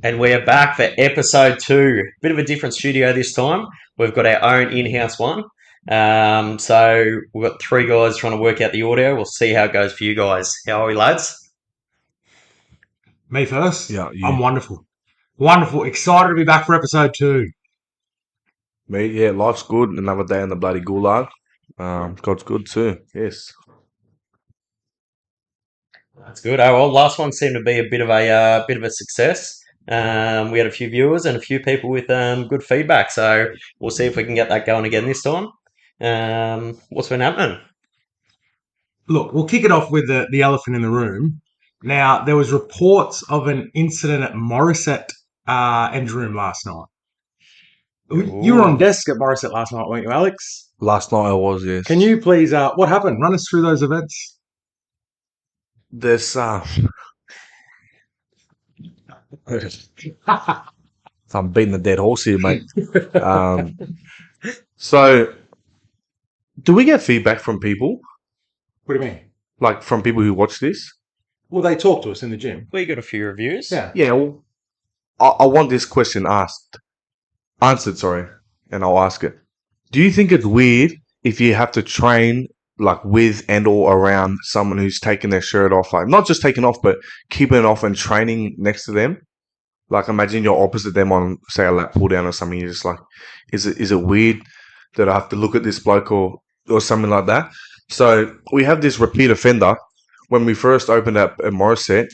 And we're back for episode 2. Bit of a different studio this time. We've got our own in-house one. So we've got 3 guys trying to work out the audio. We'll see how it goes for you guys. How are we, lads? Me first? Yeah, you. I'm wonderful. Wonderful. Excited to be back for episode 2. Me, yeah, life's good. Another day in the bloody Gulag. God's good too. Yes. That's good. Oh, well, last one seemed to be a bit of a success. We had a few viewers and a few people with good feedback. So we'll see if we can get that going again this time. What's been happening? Look, we'll kick it off with the elephant in the room. Now, there was reports of an incident at Morisset End Room last night. You were on desk at Morisset last night, weren't you, Alex? Last night I was, yes. Can you please, what happened? Run us through those events. There's I'm beating the dead horse here, mate. So, do we get feedback from people? What do you mean? Like from people who watch this? Well, they talk to us in the gym. We got a few reviews. Yeah. Yeah. Well, I want this question answered, and I'll ask it. Do you think it's weird if you have to train like with and or around someone who's taking their shirt off, like not just taking off, but keeping it off and training next to them? Like imagine you're opposite them on, say, a lat pull down or something. You're just like, is it weird that I have to look at this bloke or something like that? So we have this repeat offender. When we first opened up at Morisset,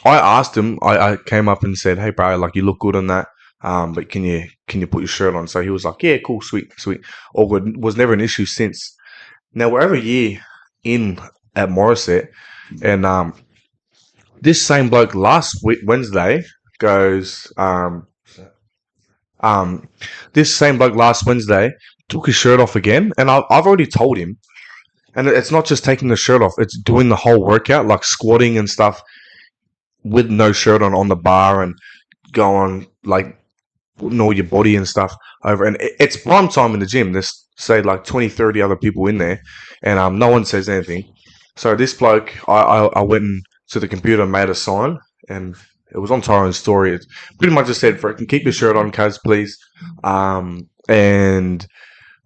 I asked him. I came up and said, "Hey, bro, like you look good on that. But can you put your shirt on?" So he was like, "Yeah, cool, sweet, all good." Was never an issue since. Now we're over a year in at Morisset, and this same bloke last week Wednesday goes, this same bloke last Wednesday took his shirt off again, and I've already told him, and it's not just taking the shirt off; it's doing the whole workout, like squatting and stuff, with no shirt on the bar and go on like putting all your body and stuff over. And it's prime time in the gym. There's say like 20, 30 other people in there, and no one says anything. So this bloke, I went to the computer and made a sign, and it was on Tyrone's story. It pretty much just said, "Freaking keep your shirt on, cuz, please," and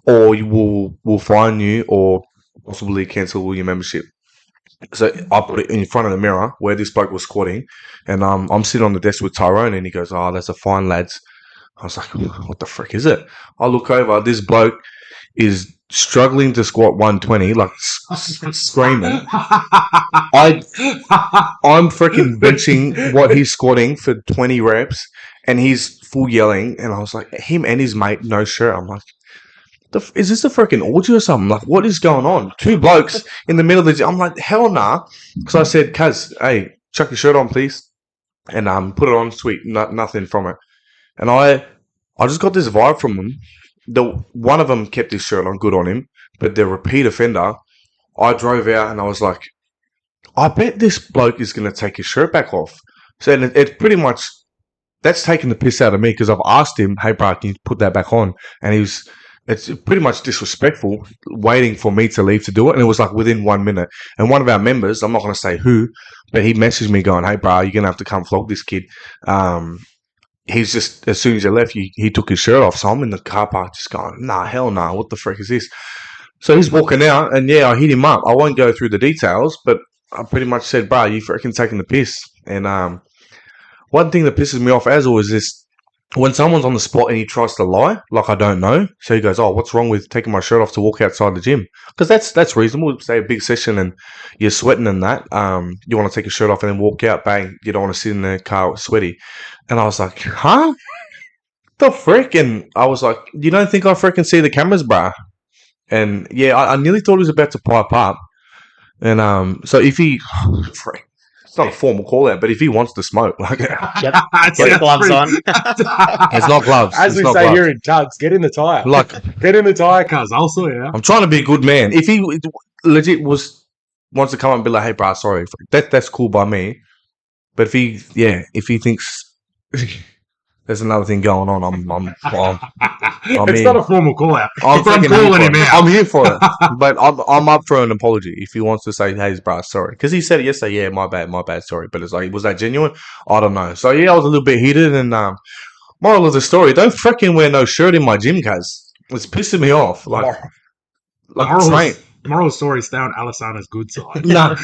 or we'll fine you or possibly cancel your membership. So I put it in front of the mirror where this bloke was squatting, and I'm sitting on the desk with Tyrone, and he goes, "Oh, that's a fine, lads." I was like, "What the frick is it?" I look over, this bloke is struggling to squat 120, like screaming. I'm freaking benching what he's squatting for 20 reps, and he's full yelling, and I was like, him and his mate, no shirt. I'm like, is this a freaking orgy or something? Like, what is going on? 2 blokes in the middle of the gym. I'm like, hell nah. Because I said, "Cuz, hey, chuck your shirt on, please." And put it on, sweet, nothing from it. And I just got this vibe from them. One of them kept his shirt on, good on him. But the repeat offender, I drove out and I was like, I bet this bloke is going to take his shirt back off. So it's pretty much, that's taking the piss out of me because I've asked him, "Hey, bro, can you put that back on?" And it's pretty much disrespectful waiting for me to leave to do it. And it was like within 1 minute. And one of our members, I'm not going to say who, but he messaged me going, "Hey, bro, you're going to have to come flog this kid." He's just, as soon as you left, he took his shirt off. So I'm in the car park just going, "Nah, hell nah, what the frick is this?" So he's walking out, and yeah, I hit him up. I won't go through the details, but I pretty much said, "Bro, you freaking taking the piss." And one thing that pisses me off as always is when someone's on the spot and he tries to lie, like I don't know. So he goes, "Oh, what's wrong with taking my shirt off to walk outside the gym?" Because that's reasonable. Say a big session and you're sweating and that. You want to take your shirt off and then walk out, bang, you don't want to sit in the car sweaty. And I was like, huh? The frick? And I was like, "You don't think I freaking see the cameras, bruh?" And yeah, I nearly thought he was about to pipe up. And so if he, frick, it's not a formal call out, but if he wants to smoke, like, Yep. Get the gloves on. it's not gloves. As we say here in Tugs, get in the tyre. Like, get in the tyre, cuz. I'll sort you out. I'm trying to be a good man. If he legit wants to come up and be like, "Hey, bro, sorry," that's cool by me. But if he thinks there's another thing going on. I'm It's in. not a formal call out. I'm But I'm freaking here calling for him it. out. I'm here for it. But I'm up for an apology if he wants to say, hey, bruh, sorry. Because he said it yesterday, yeah, my bad, sorry. But it's like, was that genuine? I don't know. So, yeah, I was a little bit heated. And moral of the story, don't freaking wear no shirt in my gym, cuz. It's pissing me off. Moral story, stay on Alessandro's good side. Nah,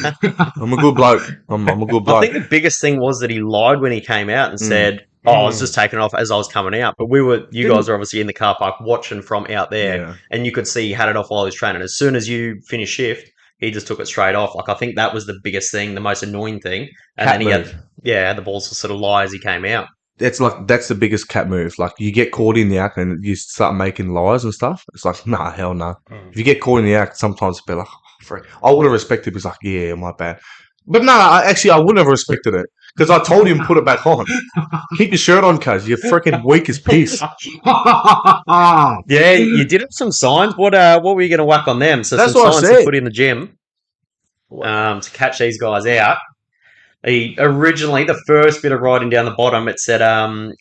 I'm a good bloke. I'm a good I bloke. think the biggest thing was that he lied when he came out and said, I was just taking off as I was coming out. But you guys were obviously in the car park watching from out there, Yeah. and you could see he had it off while he was training. As soon as you finished shift, he just took it straight off. Like, I think that was the biggest thing, the most annoying thing. And Cat then he move. had the balls to sort of lie as he came out. That's the biggest cat move. Like, you get caught in the act and you start making lies and stuff. It's like, nah, hell no. If you get caught in the act, sometimes it'll be like, oh, freak. I would have respected it. It's like, yeah, my bad. But no, I wouldn't have respected it because I told him put it back on. Keep your shirt on, cuz you're freaking weak as piss. Yeah, you did have some signs. What were you going to whack on them? So That's some what I signs said. to put in the gym to catch these guys out. Originally, the first bit of writing down the bottom, it said,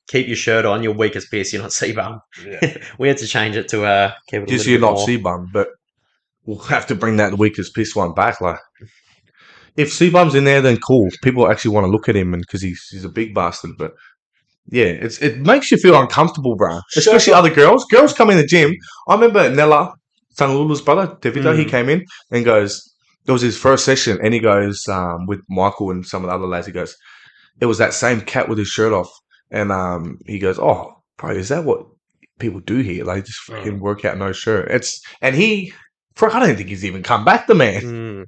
keep your shirt on, you're weak as piss, you're not C-bum. Yeah. We had to change it to keep it a Just little you're bit not more. C-bum, but we'll have to bring that weakest piss one back. Like, if C-bum's in there, then cool. People actually want to look at him because he's a big bastard. But yeah, it makes you feel uncomfortable, bro. Especially other girls. Girls come in the gym. I remember Nella, Sanlulu's brother, Devito, he came in and goes, it was his first session, and he goes, with Michael and some of the other lads, he goes, it was that same cat with his shirt off. And he goes, oh, bro, is that what people do here? Like, just freaking work out no shirt. I don't think he's even come back, the man.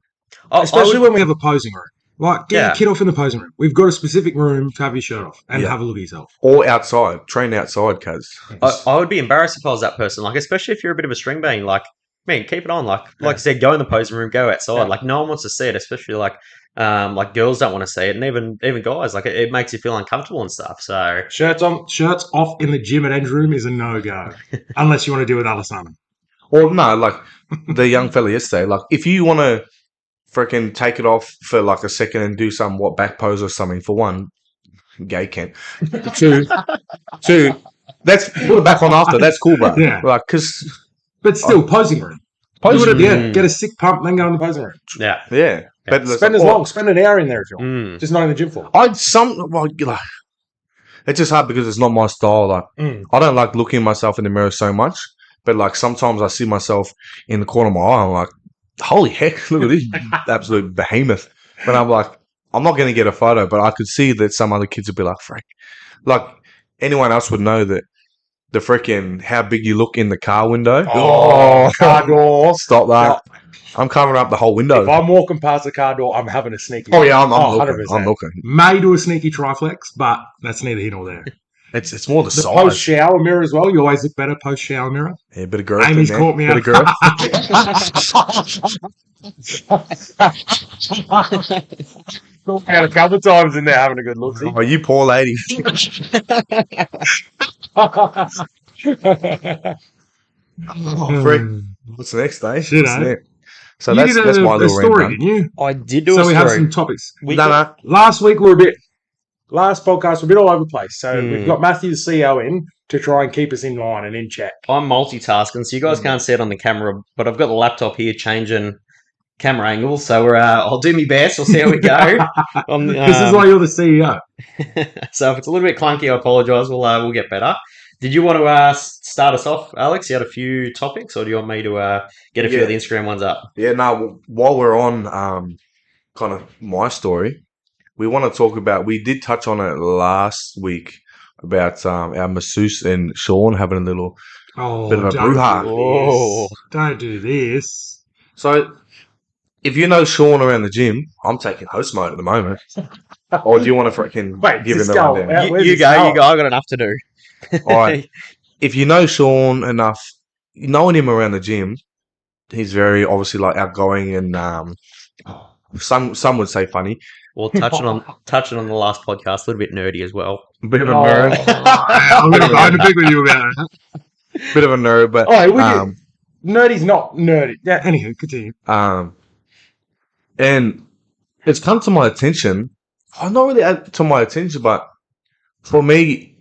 Especially when we have a posing room. Like, get Yeah. your kid off in the posing room. We've got a specific room to have your shirt off and have a look at yourself. Or outside. Train outside, cuz. I would be embarrassed if I was that person. Like, especially if you're a bit of a string bean. Like, man, keep it on. Like I said, go in the posing room, go outside. Yeah. Like, no one wants to see it, especially like girls don't want to see it, and even guys. Like, it makes you feel uncomfortable and stuff. So Shirts off in the gym at Ed's room is a no-go. Unless you want to do it with Alessandro. Or no, like the young fella yesterday, like if you want to freaking take it off for like a second and do some back pose or something, for one, gay can. Two, that's put it back on after. That's cool, bro. Yeah. Like, cause But still, posing room. posing, Get a sick pump, then go in the posing room. yeah. yeah. But Spend an hour in there if you want. Just not in the gym for. It's just hard because it's not my style. Like, I don't like looking at myself in the mirror so much. But like sometimes I see myself in the corner of my eye. I'm like, holy heck, look at this absolute behemoth. But I'm like, I'm not going to get a photo, but I could see that some other kids would be like, frick. Like anyone else would know that the freaking how big you look in the car window. Oh, car door. Stop that. I'm covering up the whole window. If I'm walking past the car door, I'm having a sneaky. Oh yeah, I'm looking. 100%. I'm looking. May do a sneaky triflex, but that's neither here nor there. It's more the The size. post shower mirror as well. You always look better post shower mirror. Yeah, bit of girth. Amy's in there. caught me Bit out. of girth. Had a couple of times in there having a good look. Oh, you poor lady. Oh, frick. What's next, eh? Shit, What's eh? next? So You that's did my a little story, rant. didn't you? I did do So a we story. have some topics. No. Last week last podcast we're a bit all over the place. So we've got Matthew the CEO in to try and keep us in line and in check. I'm multitasking, so you guys can't see it on the camera, but I've got the laptop here changing camera angles. So I'll do my best. We'll see how we go. This is why you're the CEO. So if it's a little bit clunky, I apologise. We'll get better. Did you want to start us off, Alex? You had a few topics, or do you want me to get a few of the Instagram ones up? Yeah, no, while we're on kind of my story, we want to talk about, we did touch on it last week about our masseuse and Sean having a little bit of a brouhaha. Don't do this. So, if you know Sean around the gym, I'm taking host mode at the moment. Or do you want to freaking give him a rundown? You go. I got enough to do. All right. If you know Sean enough, knowing him around the gym, he's very obviously like outgoing and some would say funny. Well, touching on the last podcast, a little bit nerdy as well. A bit of a nerd. I'm going to pick with you about it. Bit of a nerd, but nerdy's not nerdy. Yeah, anywho, continue. And it's come to my attention. Not really to my attention, but for me,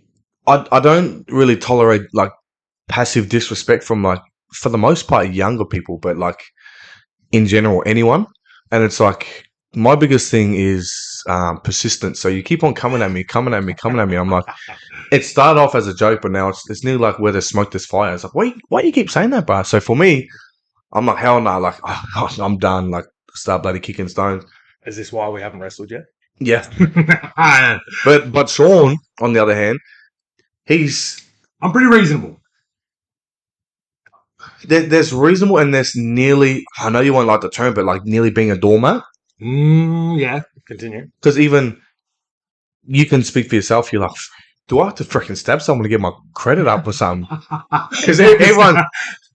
I don't really tolerate like passive disrespect from like for the most part younger people, but like in general anyone. And it's like my biggest thing is persistence. So you keep on coming at me, coming at me, coming at me. I'm like, it started off as a joke, but now it's nearly like where there's smoke, there's fire. It's like, why you keep saying that, bro? So for me, I'm like, hell no, like I'm done. Like start bloody kicking stones. Is this why we haven't wrestled yet? Yeah, but Sean, on the other hand, I'm pretty reasonable. there's reasonable and there's nearly. I know you won't like the term, but like nearly being a doormat. Yeah. Continue. Because even you can speak for yourself. You're like, do I have to freaking stab someone to get my credit up or something? Because everyone,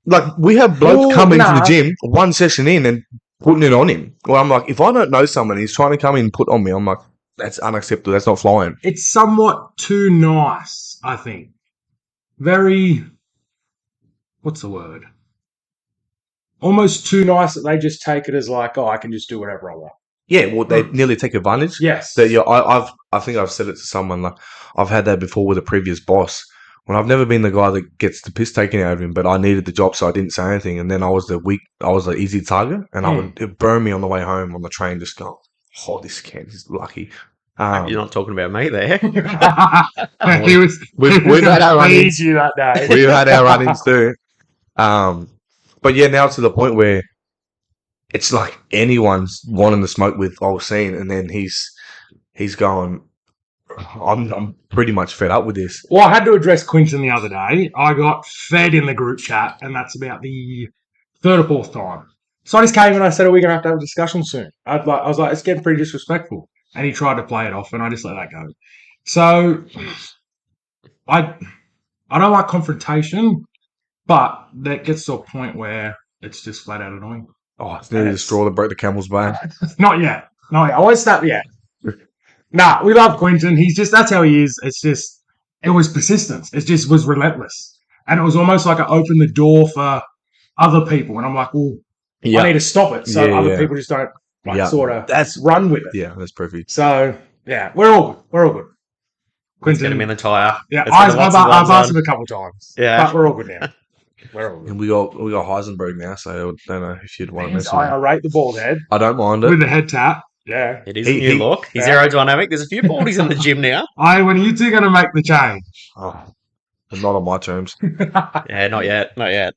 like, we have blokes come into the gym one session in and putting it on him. Well, I'm like, if I don't know someone, he's trying to come in and put on me. I'm like, that's unacceptable. That's not flying. It's somewhat too nice, I think. Very, what's the word? Almost too nice that they just take it as like, oh, I can just do whatever I want. Yeah, well, they nearly take advantage. Yes. That I think I've said it to someone. Like, I've had that before with a previous boss. When I've never been the guy that gets the piss taken out of him, but I needed the job, so I didn't say anything. And then I was the easy target, and it burned me on the way home on the train. Just going, oh, this kid is lucky. You're not talking about me there. We've had our run-ins. You that day. We've had our run-ins too. But yeah, now to the point where it's like anyone's wanting to smoke with old scene, and then he's going, I'm pretty much fed up with this. Well, I had to address Quinton the other day. I got fed in the group chat, and that's about the third or fourth time. So I just came and I said, are we going to have a discussion soon? I was like, it's getting pretty disrespectful. And he tried to play it off, and I just let that go. So I don't like confrontation, but that gets to a point where it's just flat out annoying. Oh, it's nearly the straw that broke the camel's back. Not yet. I won't start yet. Nah, we love Quinton. That's how he is. It was persistence. It just was relentless. And it was almost like I opened the door for other people. And I'm like, well, I need to stop it. So other people just don't sort of run with it. Yeah, that's perfect. So, yeah, we're all good. We're all good. Quinton, get him in the tyre. Yeah, I've asked him a couple times. Yeah. But we're all good now. And we got Heisenberg now, so I don't know if you'd want to mess with I rate the bald head. I don't mind it. With the head tap. Yeah. It is a new look. He's aerodynamic. There's a few baldies in the gym now. When are you two going to make the change? Oh, not on my terms. Yeah, not yet. Not yet.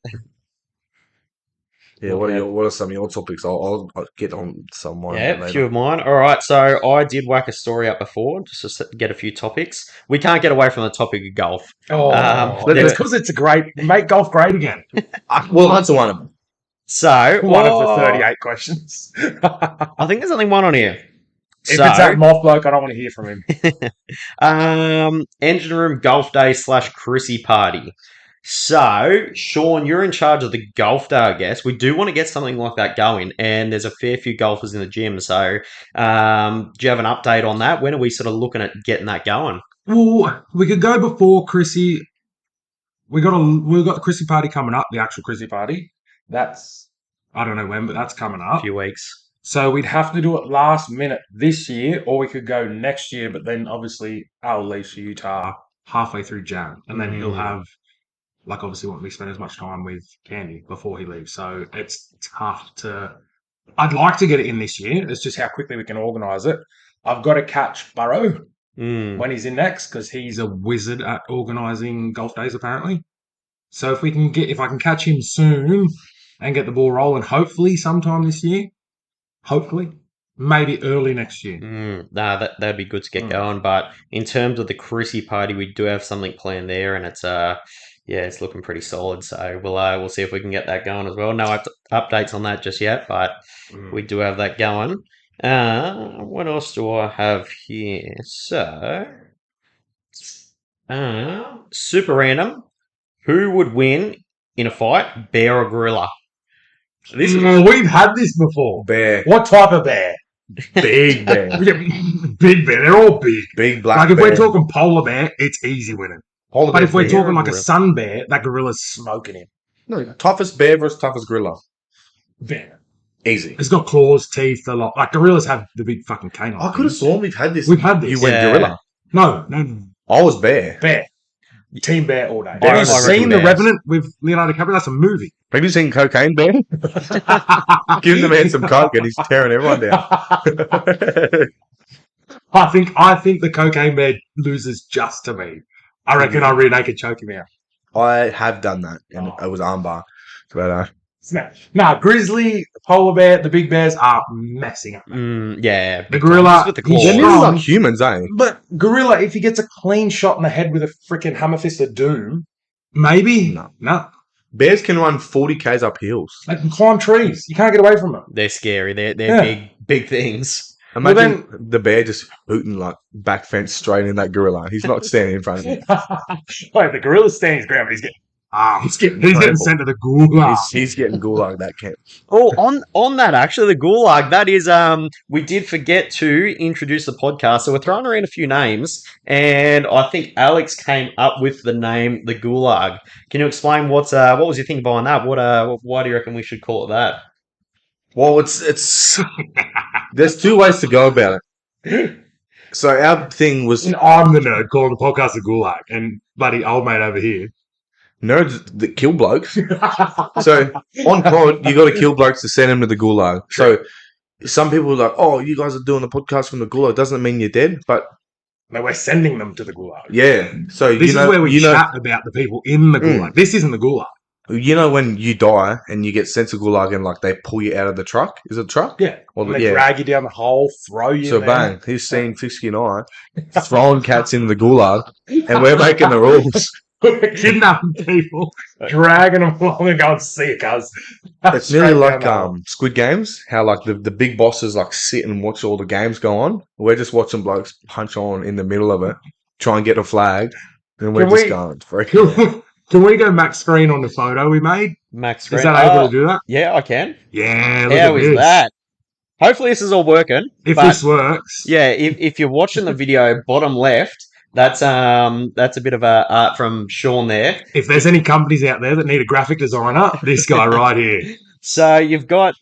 Yeah, what are some of your topics? I'll get on some of mine. Yeah, a few of mine. All right, so I did whack a story up before just to get a few topics. We can't get away from the topic of golf. It's because it's make golf great again. Well, that's one of them. So one of the 38 questions. I think there's only one on here. If it's that moth bloke, I don't want to hear from him. Engine room golf day / Chrissy party. So, Sean, you're in charge of the golf day, I guess. We do want to get something like that going, and there's a fair few golfers in the gym. So, do you have an update on that? When are we sort of looking at getting that going? Well, we could go before Chrissy. We've got the Chrissy party coming up, the actual Chrissy party. That's, I don't know when, but that's coming up. A few weeks. So we'd have to do it last minute this year, or we could go next year, but then obviously Al leaves for Utah halfway through Jan, and then he'll have, like, obviously won't be spend as much time with Candy before he leaves. So it's tough to... I'd like to get it in this year. It's just how quickly we can organise it. I've got to catch Burrow when he's in next, because he's a wizard at organising golf days, apparently. So if I can catch him soon and get the ball rolling, hopefully sometime this year, hopefully, maybe early next year. That'd be good to get going. But in terms of the Chrissy party, we do have something planned there, and it's looking pretty solid. So we'll see if we can get that going as well. No updates on that just yet, but we do have that going. What else do I have here? So, super random. Who would win in a fight, bear or gorilla? We've had this before. Bear. What type of bear? Big bear. Big bear. They're all big. Big black Like if bear. We're talking polar bear, it's easy winning. But if we're talking like a sun bear, that gorilla's smoking him. No, toughest bear versus toughest gorilla. Bear. Easy. It's got claws, teeth, a lot. Like gorillas have the big fucking canine. I could have sworn we've had this. We've had this. You went gorilla. No. I was bear. Bear. Team Bear all day. I Have you reckon seen The Bears. Revenant with Leonardo DiCaprio? That's a movie. Have you seen Cocaine Bear? Give the man some coke and he's tearing everyone down. I think the Cocaine Bear loses just to me. I reckon I really could choke him out. I have done that, and it was armbar. But Smash. Nah, Grizzly, Polar Bear, the big bears are messing up. Yeah. The big gorilla, time. Just with the he's claws. they're nearly strong. like humans, eh? But Gorilla, if he gets a clean shot in the head with a freaking hammer fist of doom, maybe. No. Bears can run 40 k's up hills. They can climb trees. You can't get away from them. They're scary. They're Yeah. big things. Imagine the bear just booting like back fence straight in that gorilla. He's not standing in front of him. Wait, the gorilla's standing his ground, but he's getting he's getting sent to the gulag. He's getting gulag that camp. Oh, on that actually, the Gulag. That is, we did forget to introduce the podcast, so we're throwing around a few names, and I think Alex came up with the name the Gulag. Can you explain what was your thinking behind that? Why do you reckon we should call it that? Well, it's there's two ways to go about it. So our thing was And I'm the nerd calling the podcast the gulag, and bloody old mate over here. nerds that kill blokes. So on pod, you got to kill blokes to send them to the gulag. So some people are like, "Oh, you guys are doing the podcast from the gulag." Doesn't mean you're dead, but No, we're sending them to the gulag. yeah. So This is where we you know, chat about the people in the gulag. This isn't the gulag. you know when you die and you get sent to gulag and like they pull you out of the truck. Is it a truck? Yeah. Well, And they drag you down the hole, throw you So in bang, he's seen Fisky and I throwing cats into the gulag, and we're making the rules. there. Kidnapping people, dragging them along and going, see you, cuz. It's nearly like Squid Games, how like the big bosses like sit and watch all the games go on. We're just watching blokes punch on in the middle of it, try and get a flag, and we're Can just we- going freaking. Can we go max screen on the photo we made? Max Is screen. that able to do that? Yeah, I can. Yeah, look How at is this. that? Hopefully this is all working. If but this works. yeah, if you're watching the video bottom left, that's a bit of a art from Sean there. If there's any companies out there that need a graphic designer, this guy right here. So you've got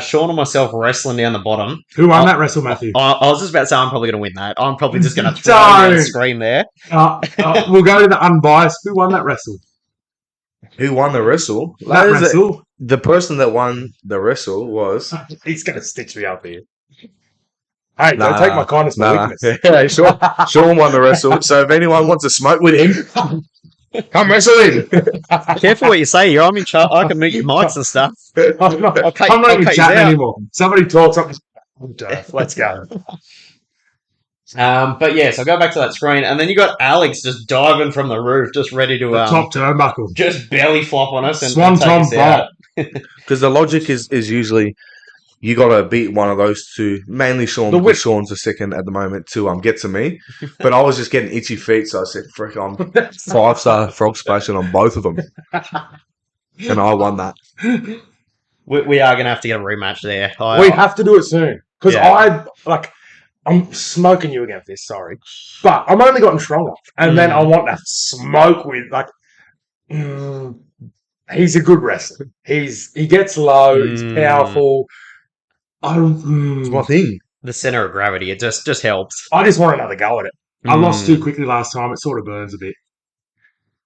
Sean and myself wrestling down the bottom. Who won that wrestle, Matthew? I was just about to say I'm probably going to win that. I'm probably just going to throw it on the Don't. screen there. We'll go to the unbiased. Who won that wrestle? Who won the wrestle? That wrestle? The person that won the wrestle was. He's going to stitch me up here. Hey, don't take my kindness for weakness. Yeah, Sean won the wrestle. So if anyone wants to smoke with him, come wrestle him. Careful what you say here. I'm in charge. I can mute your mics and stuff. I'm not I'll cut even you chatting out. anymore. Somebody talks. Let's go. But yeah, so go back to that screen, and then you got Alex just diving from the roof, just ready to The top turnbuckle. just belly flop on us and Swan take Tom us out. Because the logic is usually you got to beat one of those two, mainly Sean, The whip. because Sean's the second at the moment to get to me. But I was just getting itchy feet, so I said, "Frick, I'm 5-star frog splashing on both of them," and I won that. We are going to have to get a rematch there. We have to do it soon. Because Yeah. I'm smoking you against this, sorry. But I'm only gotten stronger. And then I want to smoke with, he's a good wrestler. He gets low, he's powerful. It's my thing. the center of gravity. It just helps. I just want another go at it. I lost Mm. too quickly last time. It sort of burns a bit.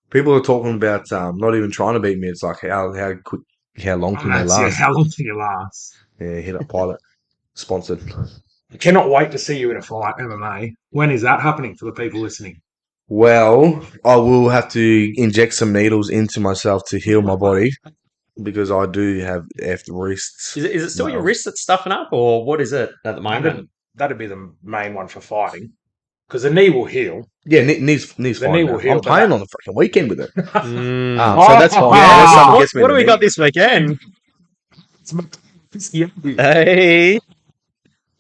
People are talking about not even trying to beat me. It's like how long can they That's it. last? How long can you last? Yeah, hit up pilot sponsored. I cannot wait to see you in a fight, MMA. When is that happening for the people listening? Well, I will have to inject some needles into myself to heal my body because I do have F wrists. Is it still No. your wrist that's stuffing up, or what is it at the moment? That'd be the main one for fighting. Because the knee will heal. Yeah, knees The fine. knee now. will heal, I'm but playing that- on the freaking weekend with it. Mm. So that's fine. Yeah, Unless someone gets me What in do we the got this weekend? Have Hey.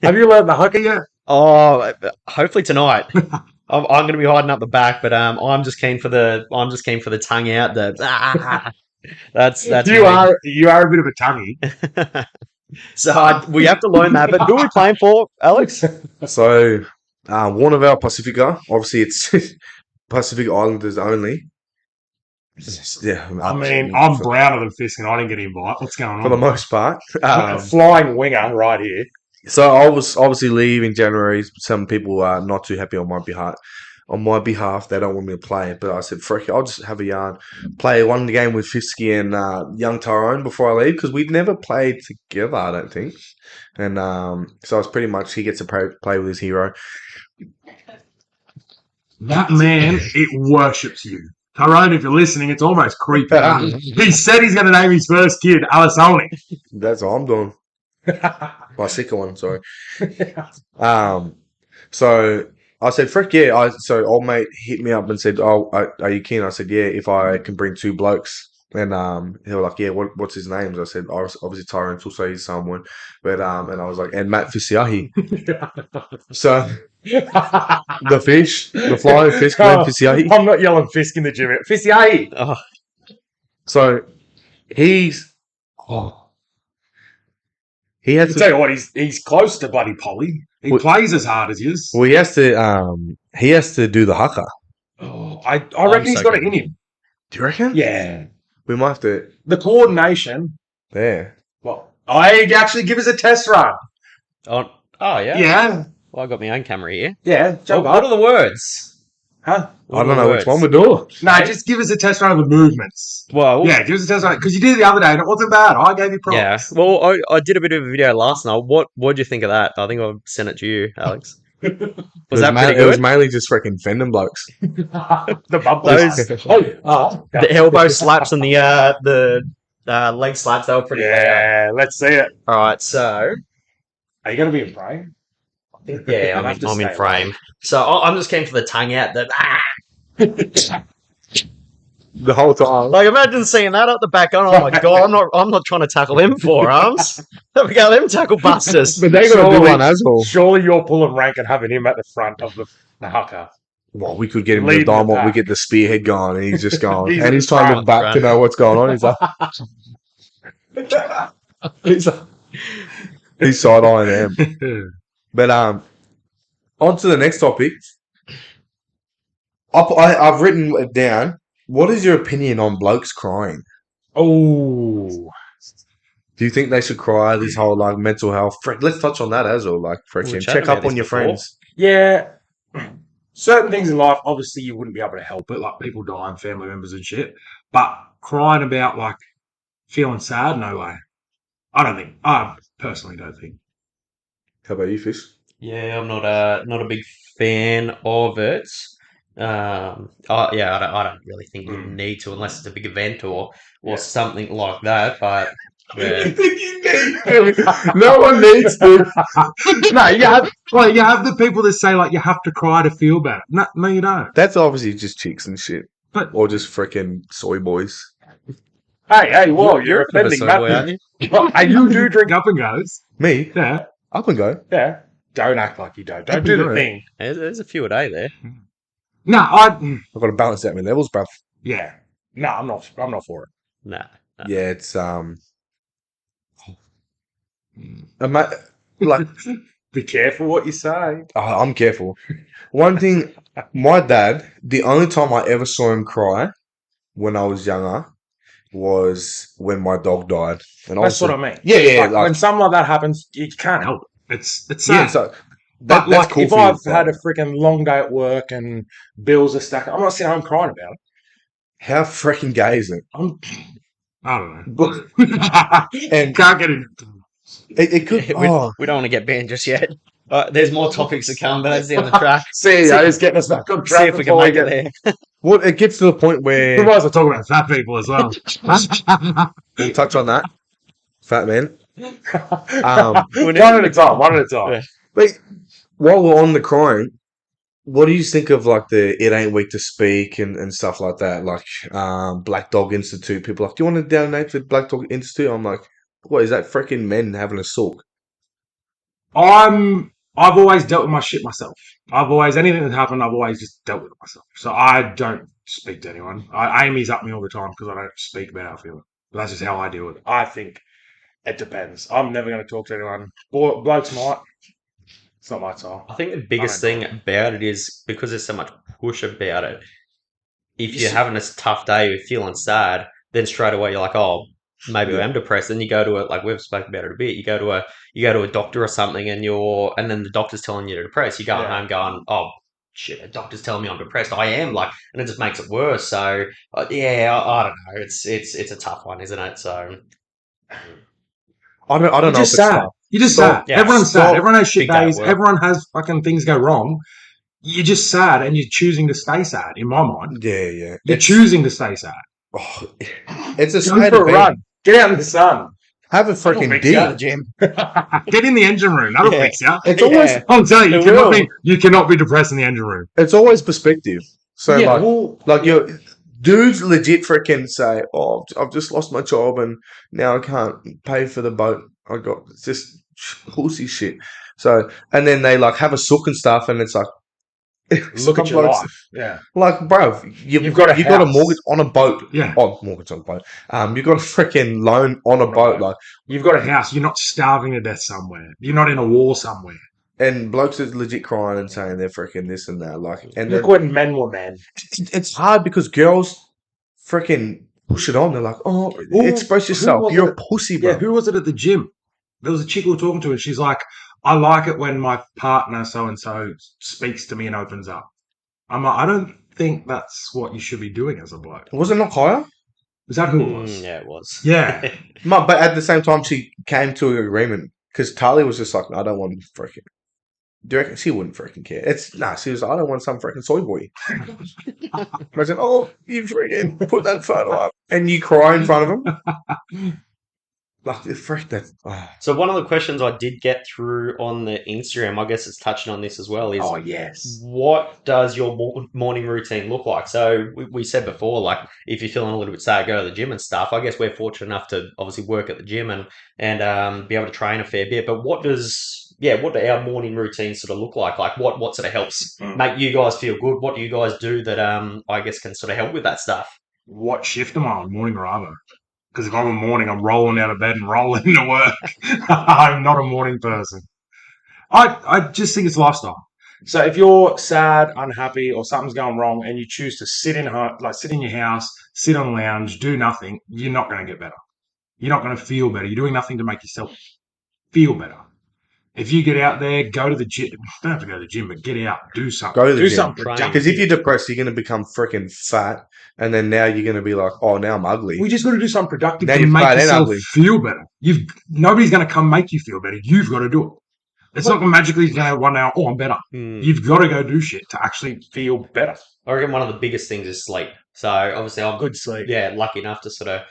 you learned the hugger yet? Oh, hopefully tonight. I'm going to be hiding up the back, but I'm just keen for the tongue out. That's you me. are a bit of a tonguey. So we have to learn that. But who are we playing for, Alex? So, Warnervale Pacifica. Obviously, it's Pacific Islanders only. Yeah, I mean, I'm browner than Fisk and I didn't get an invite. What's going for the on? most part. Flying winger right here. So I was obviously leaving in January. Some people are not too happy on my behalf. On my behalf, they don't want me to play. But I said, "Frick, it, I'll just have a yarn, play one game with Fisky and young Tyrone before I leave because we'd never played together. I don't think." And so it's pretty much he gets to play with his hero. That man, it worships you. Tyrone, if you're listening, it's almost creepy. He said he's going to name his first kid Alisoni. That's all I'm doing. My second one, sorry. So I said, "Frick yeah!" So old mate hit me up and said, "Oh, are you keen?" I said, "Yeah, if I can bring two blokes." And they were like, "Yeah, what's his name?" I said, "Obviously Tyrone also he's someone," but and I was like, "And Matt Fisiahi." So the fish, the flying fish, Matt Fisiahi. I'm not yelling Fisk in the gym. Fisiahi. Oh, So he's he I has can tell to. you what, he's close to bloody Polly. He Well- plays as hard as you. Well, he has to do the haka. Oh, I reckon he's so got it good. in him. Do you reckon? Yeah. We might have to. The coordination. There. Well, I actually give us a test run. yeah. Yeah. Well, I got my own camera here. Yeah. Jump What up. are the words? Huh? What I don't are the know which one words? we're doing. No, just give us a test run of the movements. Well, Yeah, give us a test run. Because you did it the other day and it wasn't bad. I gave you yeah. props. Well, I did a bit of a video last night. What do you think of that? I think I'll send it to you, Alex. Was that pretty It was good? mainly just freaking Fendon blokes. The bubbles. Those- The elbow slaps and the leg slaps, they were pretty clear. Yeah, let's see it. All right, so Are you going to be in frame? yeah, You'll have to I'm in stay frame. So I'm just keen for the tongue out. The whole time. Like imagine seeing that at the back. Oh my god, I'm not trying to tackle them forearms. There we go, them tackle busters. But they got to do Surely- one as well. Surely you're pulling rank and having him at the front of the haka. Well, we could get him Leading the the dynamite. We pack. get the spearhead going, and he's just going. He's and in he's trying to look front, back to know what's going on. He's like, he's side eyeing them. But on to the next topic. I've written it down. What is your opinion on blokes crying? Oh. Do you think they should cry? This whole like mental health. Let's touch on that as well. Like, We freaking chatted check up about on this your before. friends. Yeah. Certain things in life, obviously, you wouldn't be able to help it, like people dying, family members and shit. But crying about, like, feeling sad, no way. I personally don't think. How about you, Fish? Yeah, I'm not a big fan of it. Yeah, I don't really think you need to unless it's a big event or Yeah. something like that. But yeah. No one needs to. No, you have the people that say, like, you have to cry to feel better. No, you don't. That's obviously just chicks and shit. But- Or just freaking soy boys. Hey, whoa, you're a bit of a offending soy boy, aren't Matthew. And you do drink up and goes. Me? Yeah, Up and go. yeah. Don't act like you don't. Up Don't and do the go. thing. There's a few a day there. No, I've got to balance out my levels, bruv. yeah. No, I'm not for it. Nah. Yeah, it's like Be careful what you say. I'm careful. One thing, my dad, the only time I ever saw him cry when I was younger was when my dog died. And That's what I mean. Yeah, Like, when something like that happens, you can't help it. It's yeah. sad. So But that's like, cool if for you, I've had a but freaking long day at work and bills are stacking, I'm not sitting home crying about it. how freaking gay is it? I don't know. And Can't get it. it could. we, Oh, we don't want to get banned just yet. There's more topics to come, but that's the end of the track. See, just getting us back on track. See if we can before make get it there. well, it gets to the point We where might as well talk about fat people as well. we'll touch on that. Fat man. One at a time. One at a time. Yeah. But while we're on the crying, what do you think of like the "It Ain't Weak to Speak" and stuff like that? Like Black Dog Institute. People are like, do you want to donate to Black Dog Institute? I'm like, what is that? Freaking men having a sulk. I've always dealt with my shit myself. Anything that happened, I've always just dealt with it myself. So I don't speak to anyone. Amy's up me all the time because I don't speak about how I feel. But that's just how I deal with it. I think it depends. I'm never going to talk to anyone. Blokes might. It's not my style. I think the biggest thing about it is because there's so much push about it. If you're having a tough day, you're feeling sad, then straight away you're like, oh, maybe I am depressed. Then you go to like we've spoken about it a bit. You go to a doctor or something, and then the doctor's telling you you're depressed. You go home going, oh shit, the doctor's telling me I'm depressed. I am like, and it just makes it worse. So yeah, I don't know. It's a tough one, isn't it? So I don't You're know if just it's sad. tough. You're just Stop. sad. Yeah, Everyone's sad. stop. Everyone has shit Big day at days. work. Everyone has fucking things go wrong. You're just sad, and you're choosing to stay sad. In my mind, Yeah. you're It's choosing to stay sad. oh, it's a Go state for of a run. being. Get out in the sun. Have a That'll freaking fix you. dig. gym. Get in the engine room. That'll Yeah. fix you. It's Yeah. always I'm telling you, It you cannot be depressed in the engine room. it's always perspective. So Yeah, like well, your dudes legit freaking say, "Oh, I've just lost my job and now I can't pay for the boat. I got it's just pussy shit." So and then they like have a sook and stuff, and it's like look some at your blokes- life. Yeah. Like, bro, you've got a you got a house. mortgage on a boat. Yeah. Oh, mortgage on a boat. You got a freaking loan on a boat, like, You've got a house. You're not starving to death somewhere. You're not in a war somewhere. and blokes are legit crying and saying they're freaking this and that, like, and Look then when men were men. it's hard because girls freaking push it on. They're like, "Oh, express who yourself. was You're it? a pussy, bro." Yeah, who was it at the gym? There was a chick we were talking to, and she's like, I like it when my partner so-and-so speaks to me and opens up. I'm like, I don't think that's what you should be doing as a bloke. Was it not higher? Is that who it was? Yeah, it was. Yeah. No, but at the same time, she came to an agreement because Tali was just like, "I don't want freaking." Do you reckon she wouldn't freaking care? She was like, "I don't want some freaking soy boy." I said, "Oh, you freaking put that photo up and you cry in front of him." Like, freak that. So one of the questions I did get through on the Instagram, I guess it's touching on this as well, is Oh, yes. what does your morning routine look like? So we said before, like if you're feeling a little bit sad, go to the gym and stuff. I guess we're fortunate enough to obviously work at the gym and be able to train a fair bit. But what do our morning routines sort of look like? Like what sort of helps make you guys feel good? What do you guys do that I guess can sort of help with that stuff? What shift am I on, morning or other? Because if I'm a morning, I'm rolling out of bed and rolling to work. I'm not a morning person. I just think it's lifestyle. So if you're sad, unhappy, or something's going wrong, and you choose to sit in your house, sit on the lounge, do nothing, you're not going to get better. You're not going to feel better. You're doing nothing to make yourself feel better. If you get out there, go to the gym. Don't have to go to the gym, but get out, do something. Go to the do gym. something Train. productive. Because if you're depressed, you're going to become freaking fat, and then now you're going to be like, "Oh, now I'm ugly." We just got to do something productive Now to you're make fat and yourself ugly. feel better. Nobody's going to come make you feel better. You've got to do it. It's not magically going to 1 hour. Oh, I'm better. You've got to go do shit to actually feel better. I reckon one of the biggest things is sleep. So obviously I'm Good sleep. lucky enough to sort of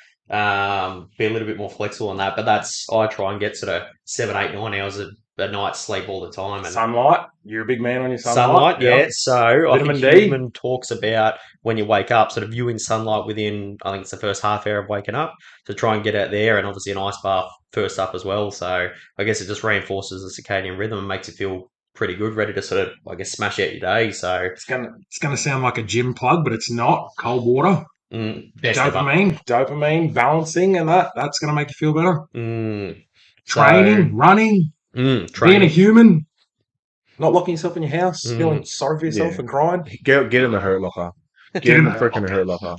be a little bit more flexible on that. But I try and get sort of 7, 8, 9 hours a night sleep all the time. And Sunlight. You're a big man on your sunlight. sunlight, yeah. So I Vitamin think D. Human talks about when you wake up, sort of viewing sunlight within, I think it's the first half hour of waking up, to try and get out there, and obviously an ice bath first up as well. So I guess it just reinforces the circadian rhythm and makes you feel pretty good, ready to sort of, I guess, smash out your day. So It's gonna sound like a gym plug, but it's not. Cold water, best ever. dopamine, balancing, and that's gonna make you feel better. Training, running, being a training. human, not locking yourself in your house, Mm. feeling sorry for yourself Yeah. and crying. Get in the hurt locker. Get Get in in the the freaking hurt locker.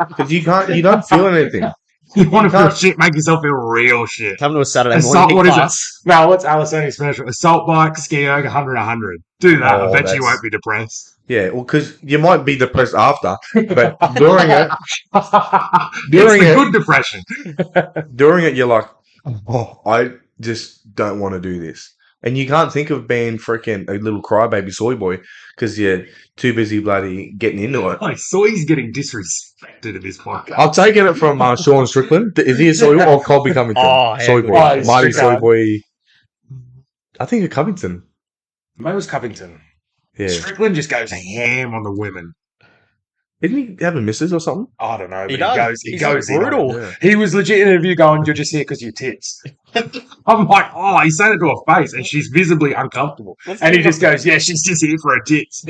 Because you don't feel anything. You want to feel can't- shit, make yourself feel real shit. Come to a Saturday Assault, morning what is class. it? No, what's Alisoni's special? Assault bike, ski yoga, 100. Do that. Oh, I bet you that's- won't be depressed. Yeah, well, because you might be depressed after, but during it, It's During the it- good depression. you're like, "Oh, I just don't want to do this." And you can't think of being freaking a little crybaby soy boy because you're too busy bloody getting into it. Like, Soy's getting disrespected at this podcast. I've taken it from Sean Strickland. Is he a soy boy or Colby Covington? Oh, yeah, soy good. boy. Oh, he's Marty Strickland. soy boy. I think a Covington. Mine was Covington. Yeah. Strickland just goes ham on the women. Didn't he have a missus or something? I don't know, but He he does. goes. He He's goes in on it. brutal. Yeah. He was legit in an interview going, "You're just here because your tits." I'm like, oh, he's saying it to her face, and she's visibly uncomfortable. And he just goes, "Yeah, she's just here for her tits."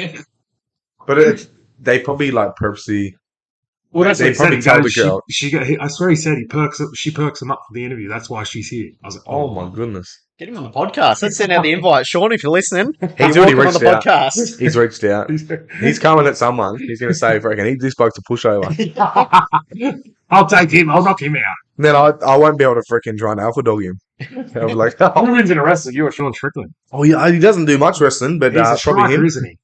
But they probably like purposely Well, that's what They he said. probably He tell goes, the girl. I swear he said she perks him up for the interview. That's why she's here. I was like, Oh my goodness. Get him on the podcast. Let's send out the invite, Sean, if you're listening. He's You're already welcome on the reached out. podcast. He's reached out. He's coming at someone. He's going to say, freaking, he just spoke to pushover. I'll take him. I'll knock him out. Then I won't be able to freaking try and alpha dog him. I'll be like, oh. Who wins in a wrestler? You or Sean Strickland? Oh yeah, he doesn't do much wrestling, but He's a probably striker, him. isn't he?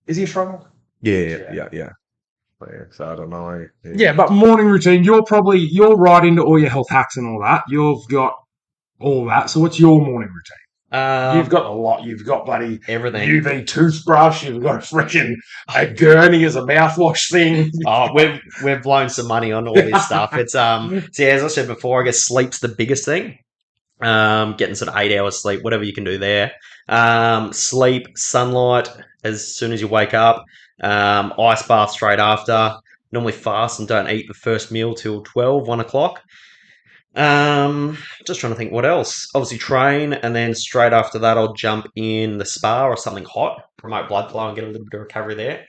Is he a striker? Yeah. But yeah, so I don't know. Yeah, but morning routine. You're right into all your health hacks and all that. You've got all that. So what's your morning routine? You've got a lot. You've got bloody everything. UV toothbrush. You've got a gurney as a mouthwash thing. Oh, we've blown some money on all this stuff. It's so yeah, as I said before, I guess sleep's the biggest thing. Getting sort of 8 hours sleep, whatever you can do there. Sleep, sunlight as soon as you wake up. Ice bath straight after. Normally fast and don't eat the first meal till 12, 1 o'clock. Just trying to think what else. Obviously train, and then straight after that I'll jump in the spa or something hot, promote blood flow and get a little bit of recovery there.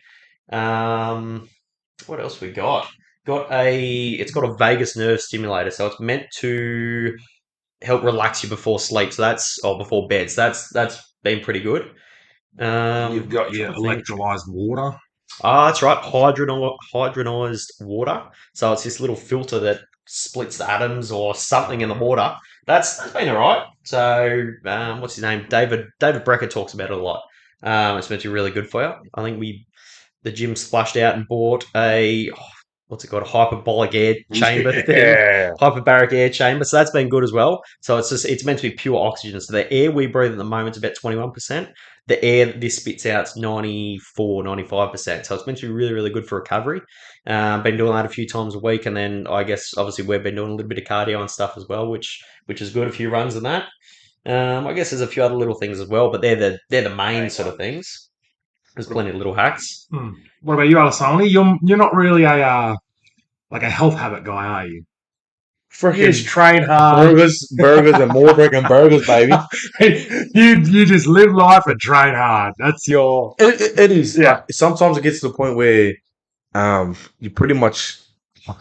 What else we got? It's got a vagus nerve stimulator, so it's meant to help relax you before sleep. Before bed. So that's been pretty good. You've got your electrolyzed water. That's right, hydrogenized water. So it's this little filter that splits the atoms or something in the water. That's been all right. So what's his name? David Brecker talks about it a lot. It's meant to be really good for you. I think the gym splashed out and bought a hyperbolic air chamber thing. Hyperbaric air chamber. So that's been good as well. So it's meant to be pure oxygen. So the air we breathe at the moment is about 21%. The air that this spits out is 94, 95%. So it's meant to be really, really good for recovery. Been doing that a few times a week, and then I guess obviously we've been doing a little bit of cardio and stuff as well, which is good. A few runs and that. I guess there's a few other little things as well, but they're the main sort of things. There's plenty of little hacks. What about you, Alessandro? You're not really a health habit guy, are you? You just train hard. Burgers, and more freaking burgers, baby. you just live life and train hard. That's your. It is. Yeah. Sometimes it gets to the point where you pretty much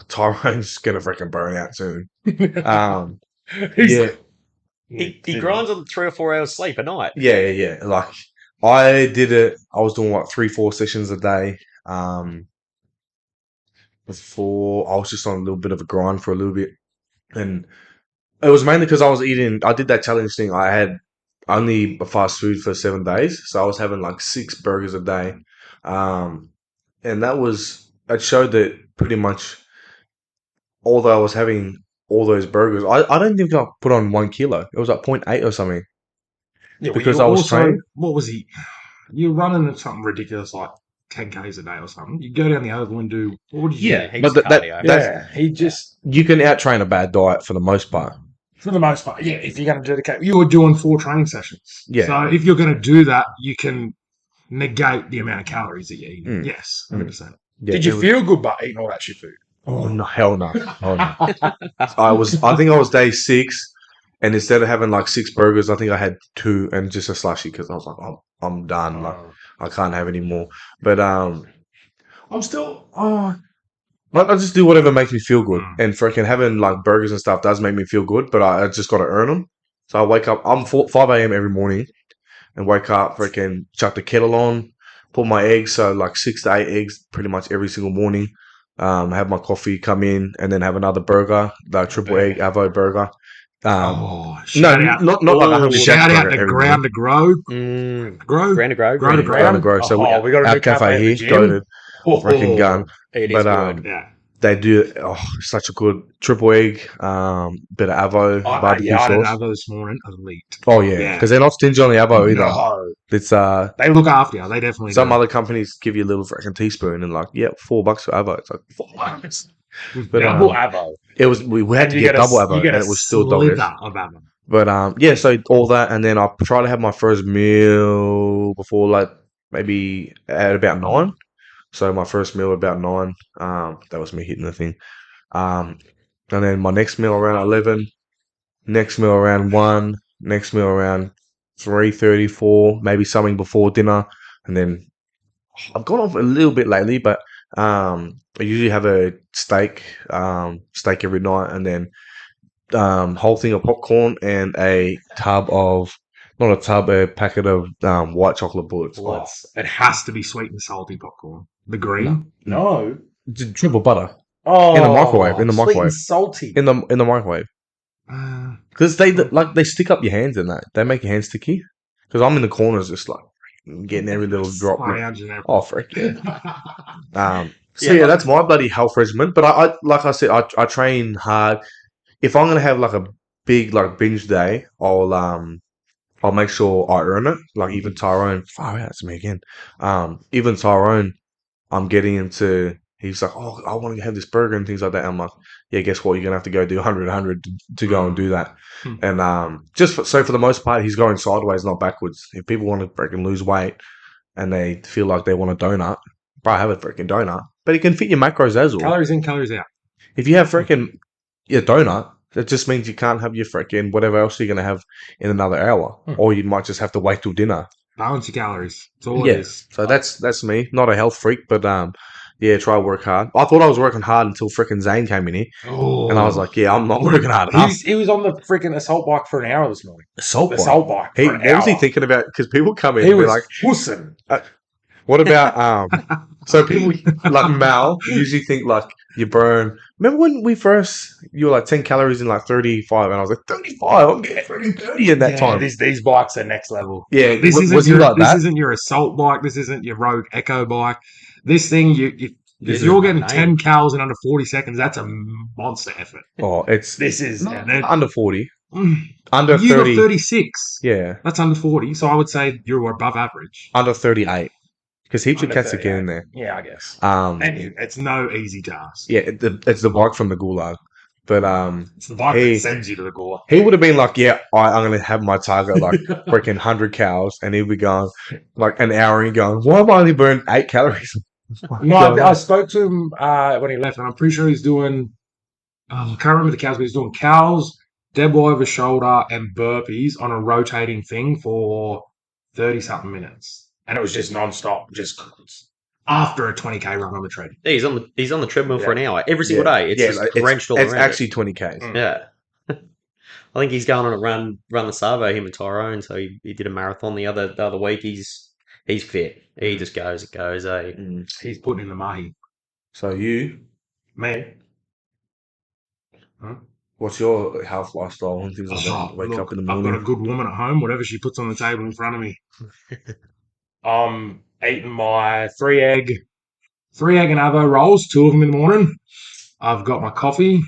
Tyrone's gonna freaking burn out soon. Yeah. He grinds on 3 or 4 hours sleep a night. Yeah. Like I did it. I was doing 3-4 sessions a day. Before I was just on a little bit of a grind for a little bit, and it was mainly because I did that challenge thing. I had only fast food for 7 days, so I was having like 6 burgers a day, and it showed that pretty much, although I was having all those burgers, I don't think I put on 1 kilo. It was like 0.8 or something. Yeah, because I was training. What was he? You're running something ridiculous like 10Ks a day or something. You go down the oval and do. What did you do? But you can out-train a bad diet for the most part. For the most part, yeah. If you're going to dedicate, you were doing 4 training sessions. Yeah. So if you're going to do that, you can negate the amount of calories that you eat. Yes, 100%. Yeah, Did you feel good by eating all that shit food? Oh no, hell no. I think I was day 6, and instead of having like 6 burgers, I think I had 2 and just a slushy because I was like, I'm done. Like I can't have any more. But I'm still. I just do whatever makes me feel good, and freaking having like burgers and stuff does make me feel good. But I just got to earn them. So I wake up. I'm 5 a.m. every morning, and wake up, freaking chuck the kettle on, put my eggs. So like 6 to 8 eggs, pretty much every single morning. Have my coffee, come in, and then have another burger, like triple egg avo burger. Shout out. Not like a Hungry Shout Jack's out burger to every Ground to Grow. Ground to Grow. Ground to Grow. So we got a our new cafe here, go to freaking gun. It is But good. Yeah. they do such a good triple egg, bit of avo, barbecue I had an sauce. avo this morning. Elite. Oh yeah, because they're not stingy on the avo either. No. It's They look after you. They definitely some do. other companies give you a little freaking teaspoon and like, $4 for avo. It's like $4. But Double avo. it was we had to get double avo, and it was still $1 dollars. of avo. But so all that, and then I try to have my first meal before like maybe at about 9. So my first meal about 9. That was me hitting the thing. And then my next meal around 11. Next meal around 1. Next meal around 3:30, 4. Maybe something before dinner, and then I've gone off a little bit lately, but I usually have a steak every night, and then whole thing of popcorn and a packet of white chocolate bullets. What? It has to be sweet and salty popcorn. The green? No. Triple butter Oh, in the microwave. In the sweet microwave. and salty. In the microwave. Because they stick up your hands in that. They make your hands sticky. Because I'm in the corners just like getting every little drop. Oh, frick yeah. So that's my bloody health regimen. But I like I said, I train hard. If I'm gonna have like a big like binge day, I'll make sure I earn it. Like even Tyrone, far out, it's me again. Even Tyrone, I'm getting him to. He's like, oh, I want to have this burger and things like that. I'm like, yeah, guess what? You're gonna have to go do 100 to go and do that. And for the most part, he's going sideways, not backwards. If people want to freaking lose weight and they feel like they want a donut, bro, have a freaking donut. But it can fit your macros as well. Calories in, calories out. If you have freaking your donut, that just means you can't have your freaking whatever else you're gonna have in another hour, or you might just have to wait till dinner. Balance your calories. That's all it is. So that's me. Not a health freak, but try to work hard. I thought I was working hard until freaking Zane came in here, and I was like, yeah, I'm not working hard enough. He was on the freaking assault bike for an hour this morning. Assault bike. For an What was he hour. thinking about? Because people come in He and be was like, pussing. what about so people like Mal usually think like you burn. Remember when you were like 10 calories in like 35, and I was like 35. I'm getting freaking 30 in that time. These bikes are next level. Yeah, This that? isn't your assault bike. This isn't your Rogue Echo bike. This thing, if This you're is getting my 10 calories in under 40 seconds, that's a monster effort. Oh, it's This is under 40, Mm. under You 30. got 36. Yeah, That's under 40. So I would say you're above average. under 38. Because heaps of Under cats are 38. getting there. Yeah, I guess. Um, And it's no easy task. yeah, it's the bike from the Gulag, but It's the bike Hey. that sends you to the gore. he would have been like, yeah, I'm gonna have my target like freaking 100 cows, and he'd be going like an hour and going, why have I only burned 8 calories? No, I spoke to him when he left, and I'm pretty sure he's doing. I can't remember the cows, but he's doing cows, dead over shoulder, and burpees on a rotating thing for 30 something minutes, and it was just non-stop, just after a 20k run on the tread. Yeah, he's on the treadmill for an hour every single day. It's just wrenched all it's around. actually 20Ks. Yeah. I think he's going on a run the Savo, him and Tyrone. So he did a marathon the other week. He's fit. He just goes. He's putting in the mahi. So you, Man, what's your health lifestyle and things like that? Wake up in the I've morning. got a good woman at home. Whatever she puts on the table in front of me, I'm eating my three egg and avo rolls. 2 of them in the morning. I've got my coffee.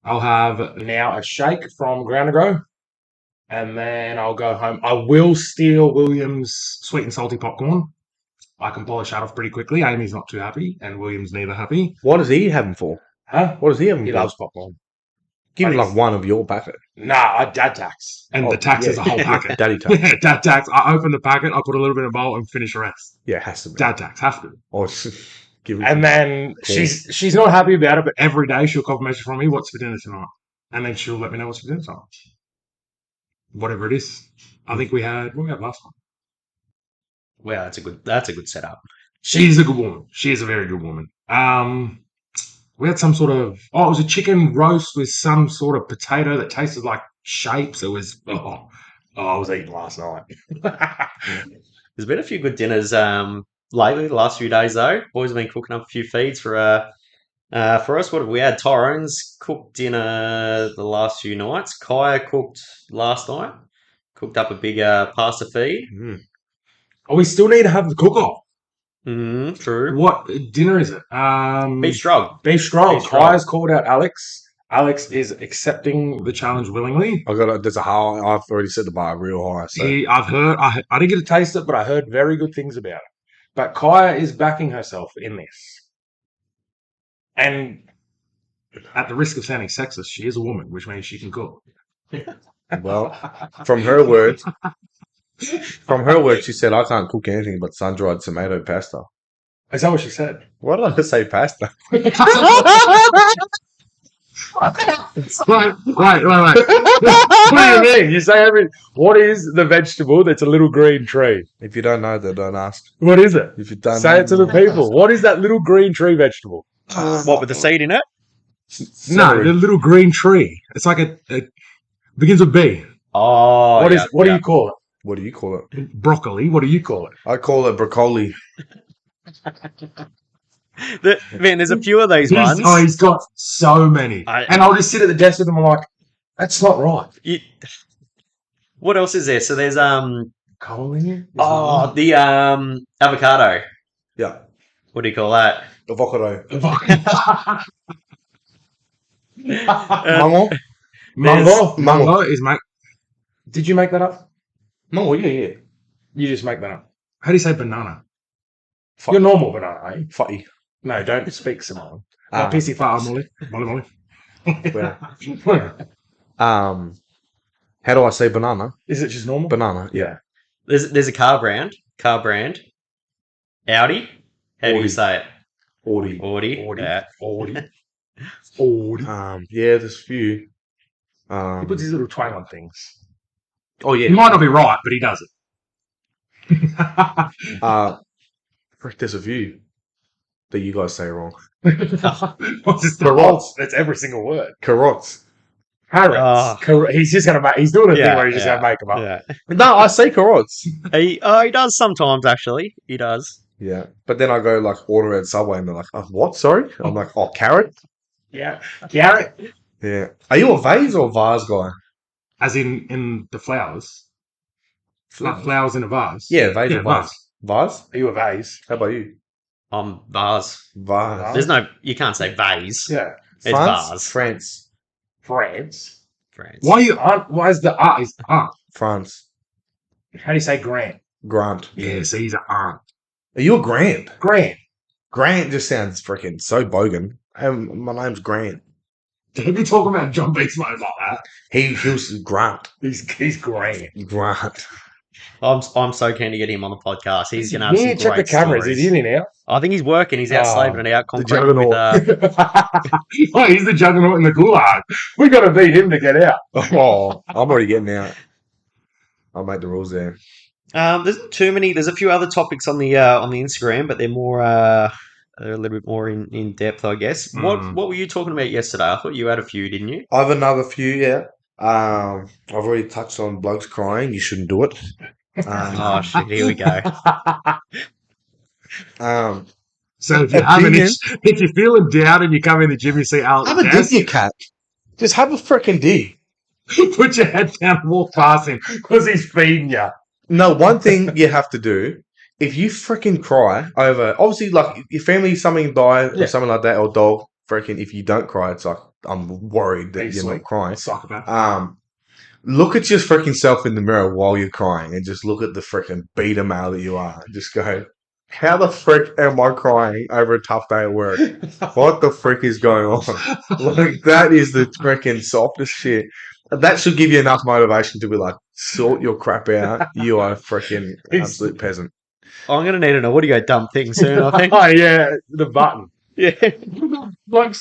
I'll have now a shake from Ground to Grow, and then I'll go home. I will steal William's sweet and salty popcorn. I can polish that off pretty quickly. Amy's not too happy, and William's neither happy. What does he have them for? Huh? What does he have them He for? loves popcorn. Give him like one of your packet. Nah, I dad tax. And the tax is a whole packet. Daddy tax. Yeah, dad tax. I open the packet, I put a little bit in a bowl and finish the rest. Yeah, it has to be. Dad tax, have to. Or give him And then she's not happy about it, but every day she'll copy message from me, what's for dinner tonight? And then she'll let me know what's for dinner tonight. Whatever it is. I think what we had last time. Wow, that's a good setup. She's a good woman. She is a very good woman. We had some sort of it was a chicken roast with some sort of potato that tasted like shapes. It was I was eating last night. There's been a few good dinners lately, the last few days though. Boys have been cooking up a few feeds for us. What have we had? Tyrone's cooked dinner the last few nights. Kaya cooked last night. Cooked up a big pasta feed. We still need to have the cook-off. True. What dinner is it? Beef strog. Beef strog. Beef strog. Kaya's called out Alex. Alex is accepting the challenge willingly. there's a high. I've already set the bar real high. So. I've heard. I didn't get to taste it, but I heard very good things about it. But Kaya is backing herself in this, and at the risk of sounding sexist, she is a woman, which means she can cook. Well, from her words, she said, I can't cook anything but sun-dried tomato pasta. Is that what she said? Why did I just say pasta? Wait. What do you mean? You say what is the vegetable that's a little green tree? If you don't know, then don't ask. What is it? If you don't Say it to the people. What is that little green tree vegetable? What with the seed in it? No, the little green tree. It's like it begins with B. Oh, What do you call it? What do you call it? Broccoli. What do you call it? I call it broccoli. Man, there's a few of these ones. He's got so many. And I'll just sit at the desk with him. I'm like, that's not right. What else is there? So there's Coal in here? the avocado. Yeah. What do you call that? Avocado. Uh, Mango is mate. Did you make that up? Mango, yeah. You just make that up. How do you say banana? You're normal banana, eh? Footy. No, don't speak Samoan. Pissy far, Molly. How do I say banana? Is it just normal? Banana, yeah. there's a car brand. Audi. How do you Audi. say it? Audi. Audi. Yeah. Audi. Yeah, there's a few. He puts his little twang on things. Oh yeah. He might not be right, but he does it. Frick, there's a few that you guys say wrong. What's this? Carrots. That's every single word. Carrots. Carrots. He's just gonna make. He's doing a thing where he's just gonna make them up. Yeah. No, I say carrots. He does sometimes actually. He does. Yeah, but then I go like order at Subway and they're like, what? Sorry? I'm like, oh, carrot. Yeah, carrot. Yeah. Are you a vase or vase guy? As in the flowers. Like flowers in a vase. Yeah, vase or vase. vase. Vase? Are you a vase? How about you? Vase. Vase. You can't say vase. Yeah. It's France? vase. France. France. Why is the art is art? France. How do you say Grant? Grant. Yeah, see, he's an art. Are you a Grant? Grant. Grant just sounds freaking so bogan. My name's Grant. Don't be talking about John Beats Mode like that. He was Grant. He's Grant. Grant. I'm so keen to get him on the podcast. He's gonna have some check the great cameras. stories. Is he in and out? I think he's working. He's out slaving it out. The Concrete with, Oh, he's the juggernaut in the Gulag. We got to beat him to get out. Oh, I'm already getting out. I'll make the rules there. there's not too many. There's a few other topics on the Instagram, but they're more they're a little bit more in depth, I guess. What were you talking about yesterday? I thought you had a few, didn't you? I have another few, yeah. I've already touched on blokes crying. You shouldn't do it. Oh shit! Here we go. So if you're feeling down and you come in the gym, you see Alex. Have a dig, you cat. Just have a freaking dig. Put your head down and walk past him because he's feeding you. No, one thing you have to do, if you freaking cry over, obviously, like, your family, something died or something like that, or dog, freaking, if you don't cry, it's like, I'm worried that you're not crying. Psychopath. Look at your freaking self in the mirror while you're crying and just look at the freaking beta male that you are. Just go, how the frick am I crying over a tough day at work? What the frick is going on? Like, that is the freaking softest shit. That should give you enough motivation to be like, sort your crap out. You are a freaking absolute peasant. I'm gonna need an audio dump thing soon. I think. Oh yeah, the button. Yeah. Like,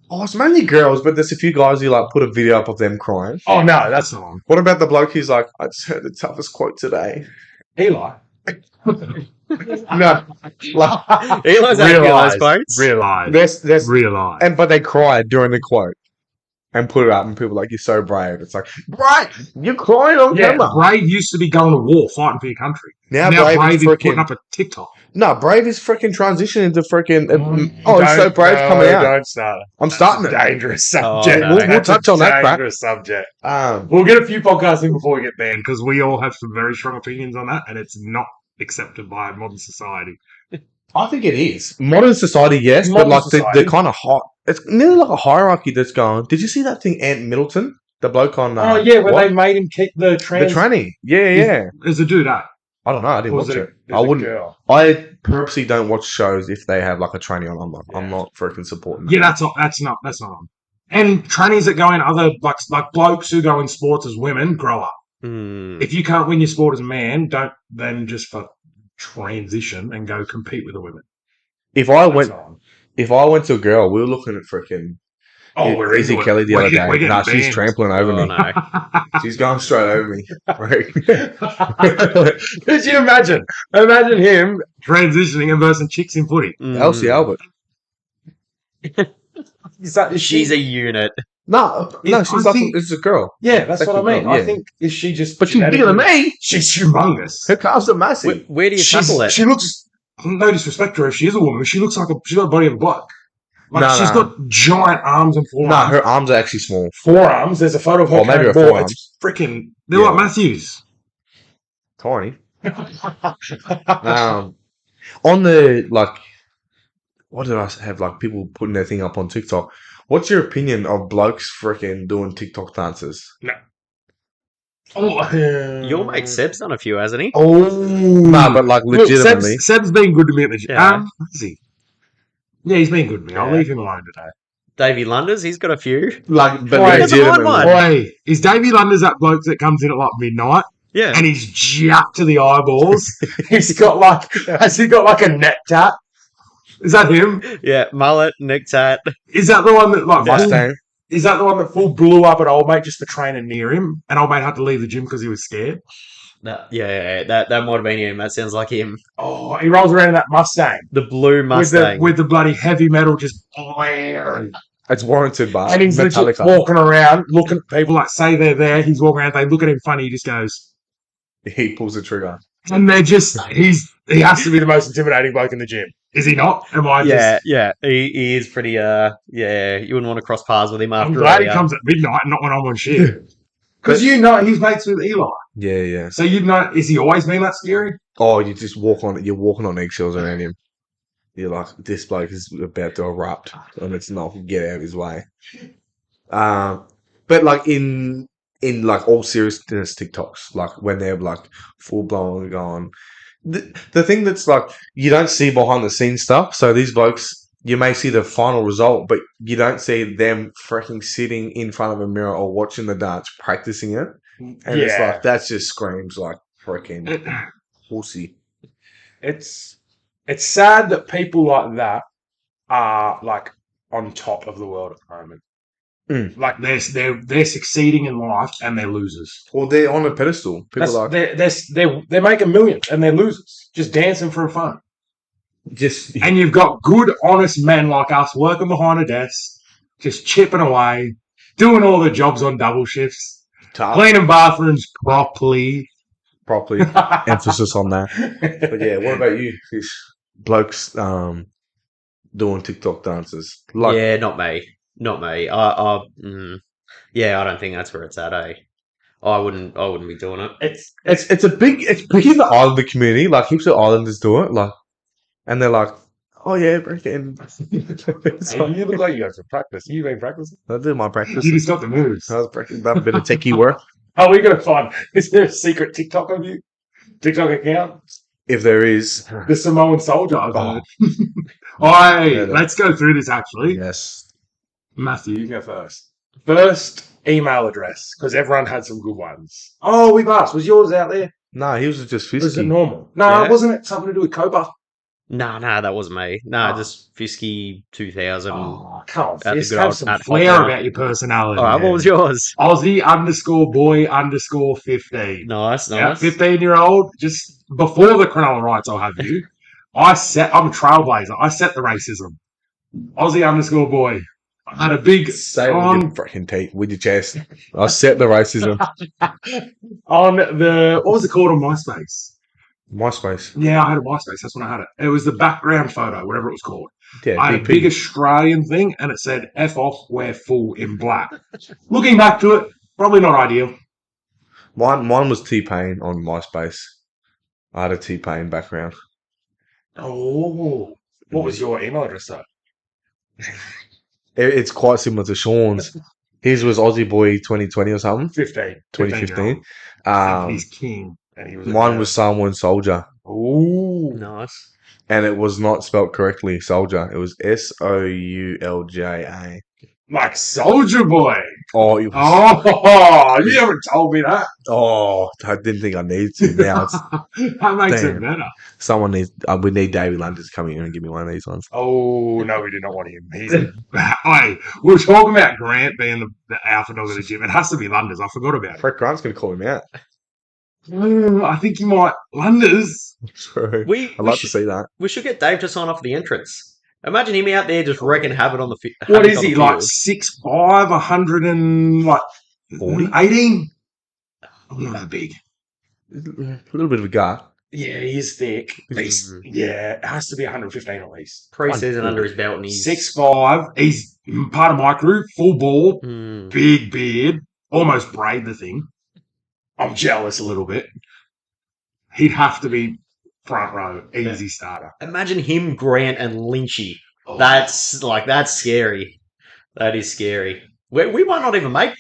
it's mainly girls, but there's a few guys who like put a video up of them crying. Oh no, that's not on. What about the bloke who's like, I just heard the toughest quote today? Eli. No, like, Eli's having those quotes. Realize. But they cried during the quote and put it up, and people are like, you're so brave. It's like, right, you're crying on camera. Brave used to be going to war, fighting for your country. Now Brave is putting up a TikTok. No, Brave is freaking transitioning into freaking. He's so brave coming out. Don't start it. I'm starting it. Dangerous subject. Oh, no. We'll touch on that crap. Dangerous subject. Um, We'll get a few podcasts in before we get banned because we all have some very strong opinions on that, and it's not accepted by modern society. I think it is. Modern society, yes, Modern but like society. they're kind of hot. It's nearly like a hierarchy that's going. Did you see that thing, Ant Middleton? The bloke on. They made him keep the trans. The tranny. Yeah. There's a dude, I don't know. I didn't watch it. I wouldn't. wouldn't. I purposely don't watch shows if they have like a tranny on. I'm not freaking supporting that. Yeah, that's not on. And trannies that go in other like blokes who go in sports as women grow up. If you can't win your sport as a man, don't then just for transition and go compete with the women. If I went to a girl, we were looking at freaking Oh, we're Izzy into it. Kelly the We're other get- we're day. getting Nah, she's banned. trampling over Oh me. no. She's going straight over me. Could you imagine? Imagine him transitioning and versing chicks in footy. Elsie Albert. She's a unit. No, I she's like think- it's a girl. Yeah, that's Like what I a mean. girl, I yeah. think is she just? But she's bigger than me. She's humongous. Her calves are massive. Where do you tackle it? She looks. No disrespect to her if she is a woman. She looks like she's got a body of a bloke. Like No, she's no. got giant arms and No, forearms. her arms are actually small. Forearms. There's a photo of her Or maybe carrying her the ball. forearms. It's freaking. They're Yeah. like Matthews. Tiny. On the what did I have? Like people putting their thing up on TikTok. What's your opinion of blokes freaking doing TikTok dances? Your mate Seb's done a few, hasn't he? Oh, Nah, but like Look, legitimately. Seb's been good to me at the gym. Yeah. Has he? Yeah, he's been good to me. I'll Yeah. leave him alone today. Davey Lunders, he's got a few. Like, but Why? That's a hard legitimately. one. Boy, is Davey Lunders that bloke that comes in at like midnight Yeah. and he's jacked to the eyeballs? Has he got like a neck tat? Is that him? Yeah, mullet, neck tat. Is that the one that like Mustang. Is that the one that full blew up at old mate just for training near him? And old mate had to leave the gym because he was scared. That might have been him. That sounds like him. Oh, he rolls around in that Mustang. The blue Mustang. With the bloody heavy metal just blaring. It's warranted by And he's legit Metallica. walking around looking at people like say they're there, he's walking around, they look at him funny, he just goes. He pulls the trigger. And they're just he has to be the most intimidating bloke in the gym. Is he not? Am I just yeah. He is pretty. Yeah. You wouldn't want to cross paths with him I'm after. glad he comes at midnight, not when I'm on shift. Because he's mates with Eli. Yeah. So is he always been that scary? Oh, you're walking on eggshells around him. You're like, this bloke is about to erupt, and it's not get out of his way. But like in like all seriousness, TikToks, like when they're like full blown gone. The thing that's like you don't see behind the scenes stuff. So these blokes, you may see the final result, but you don't see them freaking sitting in front of a mirror or watching the dance, practicing it. And it's like that just screams like freaking pussy. It's sad that people like that are like on top of the world at the moment. Like they're succeeding in life and they're losers. Well, they're on a pedestal. People They're making millions and they're losers, just dancing for fun. just And you've got good, honest men like us working behind a desk, just chipping away, doing all the jobs on double shifts, tough, cleaning bathrooms properly. properly. Emphasis on that. But yeah, what about you? Fish? Blokes doing TikTok dances. Like Yeah, not me. I don't think that's where it's at. I wouldn't be doing it. it's big in the Islander community. Like heaps of Islanders do it. Like, and they're like, oh yeah, breaking. You look like you got some practice. You been practicing? I did my practice. You just got the moves. I was practicing that bit of techie work. Are we going to find? Is there a secret TikTok of you? TikTok account? If there is, The Samoan soldier. Oh. Let's go through this actually. yes. Matthew, you go first. First email address, because everyone had some good ones. Oh, we've asked. Was yours out there? No, he was just Was it fisky. normal? No, Yeah. wasn't it something to do with Copa? Nah, that wasn't me. Nah, Oh. just Fisky 2000. Oh, come on. At the Fist, good have old- some at flair Hotmail. about your personality. All right, what was yours? Aussie _boy _15. Nice. Yeah, 15-year-old, just before the Cronulla riots, I'll have you. I'm a trailblazer. I set the racism. Aussie _boy. I had a big Say it with your freaking teeth, with your chest. I set the racism. on the, what was it called on MySpace? MySpace. Yeah, I had a MySpace. That's when I had it. It was the background photo, whatever it was called. Yeah, I had a BP. big Australian thing, and it said "F off, we're full" in black. Looking back to it, probably not ideal. Mine was T-Pain on MySpace. I had a T-Pain background. Oh, what was your email address though? It's quite similar to Sean's. His was Aussie Boy 2020 or something. 15. 2015. He's king, and he was. Mine was Samoan Soldier, Ooh, Nice. and it was not spelt correctly. Soldier. It was SOULJA. like Soldier Boy. Oh, it was, Oh, you haven't told me that. oh, I didn't think I needed to. Now it's That makes Damn. it better. someone needs. We need David London to come here and give me one of these ones. Oh, no, we do not want him. He's Hey, we were talking about Grant being the alpha dog of the gym. It has to be Lunders. I forgot about it. Fred Grant's going to call him out. I think you might. Lunders. So We I'd like to should, see that. we should get Dave to sign off for the entrance. Imagine him out there just wrecking havoc on the field. What is he, like 6'5", 100 and like 40? 18? I'm not that big. A little bit of a gut. Yeah, he is thick. Yeah, it has to be 115 at least. Pre-season under his belt, and he's 6'5". He's part of my crew, full ball, Mm. big beard, almost braid the thing. I'm jealous a little bit. He'd have to be front row, easy starter. Imagine him, Grant, and Lynchy. Oh. That's scary. That is scary. We might not even make.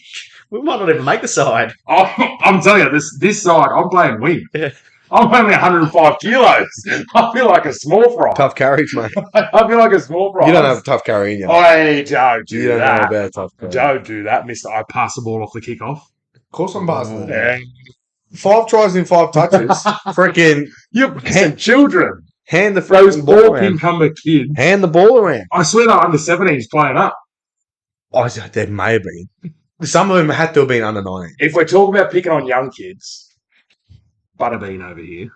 We might not even make the side. I'm telling you, this side, I'm playing wing. Yeah. I'm only 105 kilos. I feel like a small fry. Tough carriage, mate. I feel like a small fry. You don't have tough carry in you. I don't do You don't know that. about tough carry. Don't do that, mister. I pass the ball off the kickoff. Of course I'm passing it. Yeah. 5 tries in 5 touches. Freaking You're children. hand the Those freaking ball all around. incumbent kids. Hand the ball around. I swear they're under 17s playing up. Oh, there may have been. Some of them had to have been under 19. If we're talking about picking on young kids, Butterbean over here,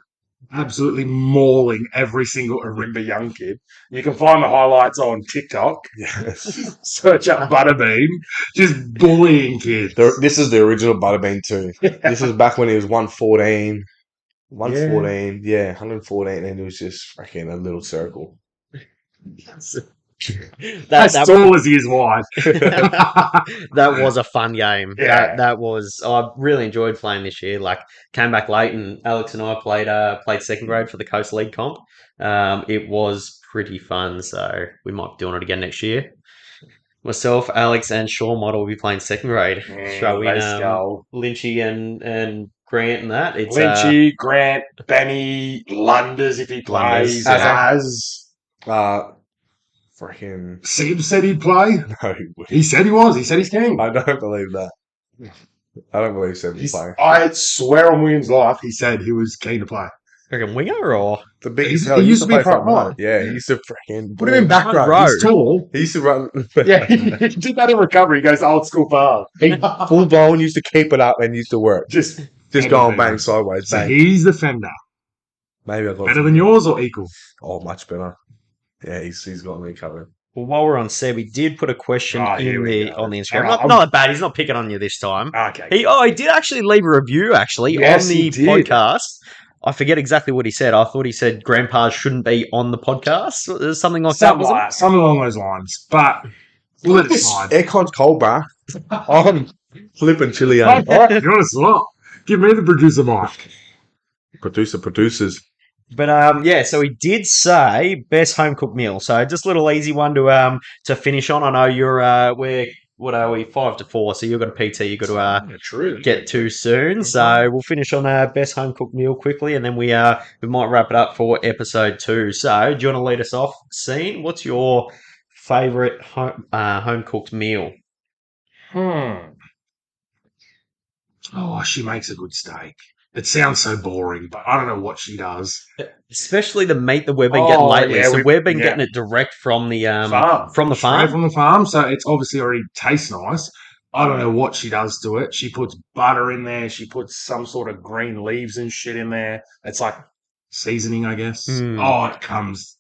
absolutely mauling every single Arimba young kid. You can find the highlights on TikTok. Yes. Search up Butterbean, just bullying kids. This is the original Butterbean too. This was back when he was 114. 114, yeah, 114, and it was just freaking a little circle. As tall as he is wide. That was a fun game. Yeah. That was. I really enjoyed playing this year. Like, came back late, and Alex and I played second grade for the Coast League comp. It was pretty fun, so we might be doing it again next year. Myself, Alex, and Sean might all be playing second grade. Throw in Let's go. Lynchy and Grant and that. It's Lynchy, Grant, Benny, Lunders if he plays. Lunders. As Freaking Sim said he'd play. no, He said he was. He said he's keen. I don't believe that. I don't believe Seb was playing. I swear on William's life, he said he was keen to play. freaking winger or The biggest He used to be play front row. row. Yeah, he used to freaking Put him in back Front row. row. He's tall. He used to run. Yeah, he did that in recovery. He goes old school fast. Full blown, used to keep it up and used to work. Just Go and bang sideways. so Bang. he's the fender. Maybe I got Better than yours or equal? Oh, much better. Yeah, he's got me covered. Well, while we're on Seb, he did put a question here we go. on the Instagram. Alright, Not that bad. He's not picking on you this time. Okay. He did actually leave a review actually Yes, on the he did. podcast. I forget exactly what he said. I thought he said grandpas shouldn't be on the podcast. Something like that, wasn't it? Something along those lines. But we'll let it slide. Aircon's cold, bruh. I'm flipping chili All on. right, you want to swap? Give me the producer mic. Producers. But yeah, so he did say best home cooked meal. So just a little easy one to finish on. I know you're what are we 5 to 4? So you've got a PT. You've got to True. get to soon. So we'll finish on best home cooked meal quickly, and then we might wrap it up for episode 2. So do you want to lead us off, Scene? What's your favourite home cooked meal? Oh, she makes a good steak. It sounds so boring, but I don't know what she does. Especially the meat that we've been getting lately. yeah, So we've been getting it direct from the Farm. from the Straight farm. from the farm, so it's obviously already tastes nice. I don't know what she does to it. She puts butter in there. She puts some sort of green leaves and shit in there. It's like seasoning, I guess. Oh, it comes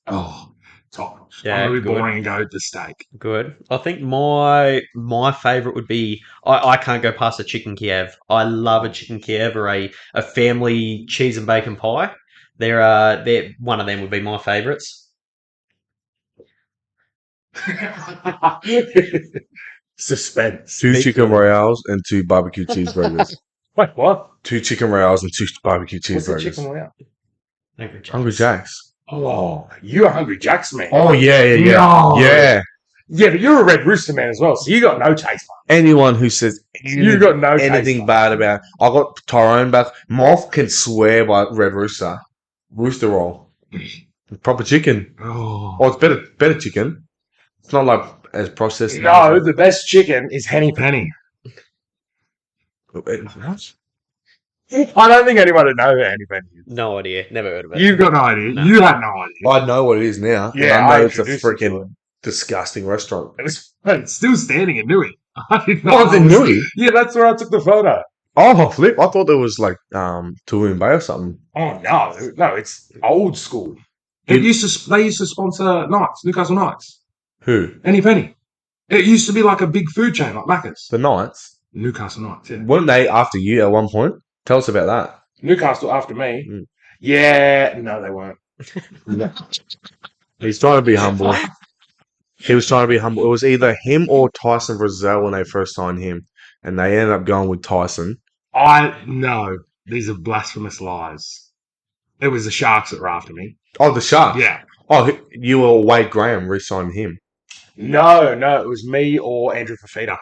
top notch. Yeah, I'm gonna be good. boring and go with the steak. Good. I think my favourite would be I can't go past a chicken Kiev. I love a chicken Kiev or a family cheese and bacon pie. They're one of them would be my favourites. Suspense. 2 chicken royales and 2 barbecue cheeseburgers. Wait, what? 2 chicken royales and 2 barbecue What's the cheeseburgers. chicken royale? Hungry Jacks. Oh, you're a Hungry Jack's man. Oh yeah. No. Yeah. Yeah, but you're a Red Rooster man as well, so you got no taste. Anyone who says You got no anything taste. bad about, I got Tyrone back. Moth can swear by Red Rooster, Rooster roll, proper chicken. Oh. Oh, it's better chicken. It's not like as processed. No, the best chicken is Henny Penny. What? I don't think anyone would know who Andy Penny is. No idea. Never heard of it. You've got no idea. No. You had no idea. I know what it is now. Yeah, and I know I it's a introduced you to freaking disgusting restaurant. It's still standing in Newey. I didn't know. Oh, it's in Newey? Yeah, that's where I took the photo. Oh, flip! I thought there was like Toowoomba Bay or something. Oh no, it's old school. They used to sponsor Knights, Newcastle Knights. Who? Andy Penny. It used to be like a big food chain, like Macca's. The Knights. Newcastle Knights, yeah. Weren't they after you at one point? Tell us about that. Newcastle after me. Mm. Yeah, no, they weren't. He's trying to be humble. He was trying to be humble. It was either him or Tyson Brazil when they first signed him, and they ended up going with Tyson. No, these are blasphemous lies. It was the Sharks that were after me. Oh, the Sharks. Yeah. Oh, you or Wade Graham re-signed him. No, it was me or Andrew Fafita.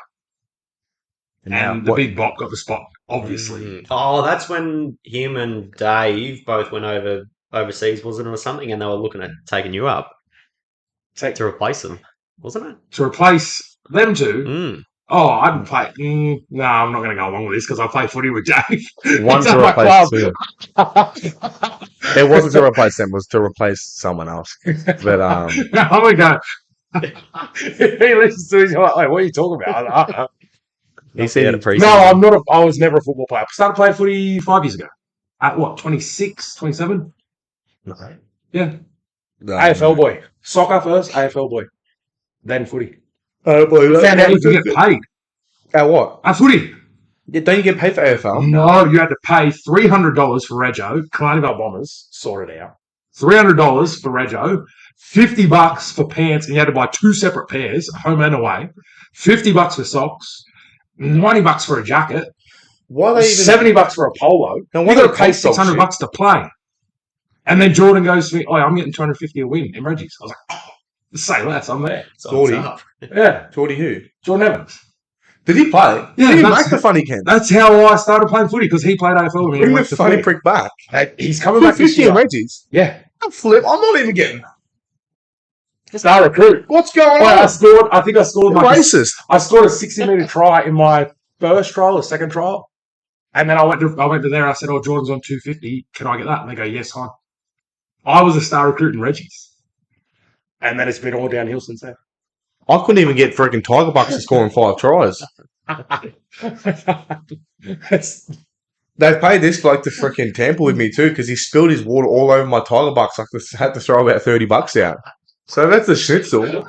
And the what- big bot got the spot, obviously. Oh, that's when him and Dave both went overseas, wasn't it, or something? And they were looking at taking you up to replace them, wasn't it? To replace them two. Mm. Oh, I'd play. No, I'm not going to go along with this because I play footy with Dave. One It's to at my replace club. two. It wasn't to replace them; it was to replace someone else. But No, I'm going to go. If he listens to this, you're like, "Wait, what are you talking about?" he said No, I'm not. I was never a football player. I started playing footy 5 years ago. At what, 26, 27? No. Yeah. AFL boy. Soccer first, AFL boy. Then footy. Found out you could get paid. At what? At footy. Yeah, don't you get paid for AFL? No, you had to pay $300 for Rego. Carnival Bombers sorted out. $300 for Rego. $50 for pants, and you had to buy 2 separate pairs, home and away. $50 for socks. $90 for a jacket. Why are they even? $70 for a polo. And You what got are to pay the $600 to play. And then Jordan goes to me, "Oh, I'm getting $250 a win in Reggie's." I was like, "Oh, say less, I'm there." Geordie. Yeah, Geordie who? Jordan Evans. Did he play? Yeah, Did he that's- make the funny Ken? That's how I started playing footy, because he played AFL with me. Bring and the went to funny footy. prick back. He's coming back this 50 year. and Reggie's. Yeah, Flip. I'm not even getting. star recruit. What's going I on? scored. I think I scored You're like racist. I scored a 60-meter try in my first trial or second trial, and then I went to there. And I said, "Oh, Jordan's on 250. Can I get that?" And they go, "Yes, fine." I was a star recruit in Reggie's, and then it's been all downhill since then. I couldn't even get freaking Tiger Bucks to scoring 5 tries. They paid this bloke to freaking tamper with me too, because he spilled his water all over my Tiger Bucks. I had to throw about $30 out. So that's a schnitzel.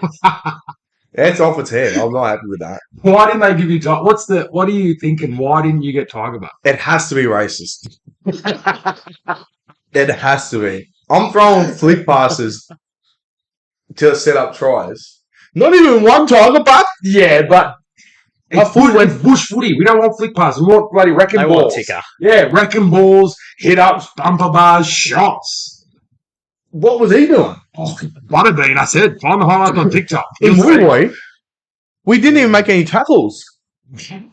That's off its head. I'm not happy with that. Why didn't they give you Tiger? What are you thinking? Why didn't you get Tiger Bucks? It has to be racist. It has to be. I'm throwing flick passes to set up tries. Not even one Tiger Buck. Yeah, but it's bush footy. We don't want flick passes. We want bloody wrecking They balls. want ticker. Yeah, wrecking balls, hit ups, bumper bars, shots. What was he doing? Oh, Butterbean, I said, find the highlights on TikTok. In Woodway, we didn't even make any tackles.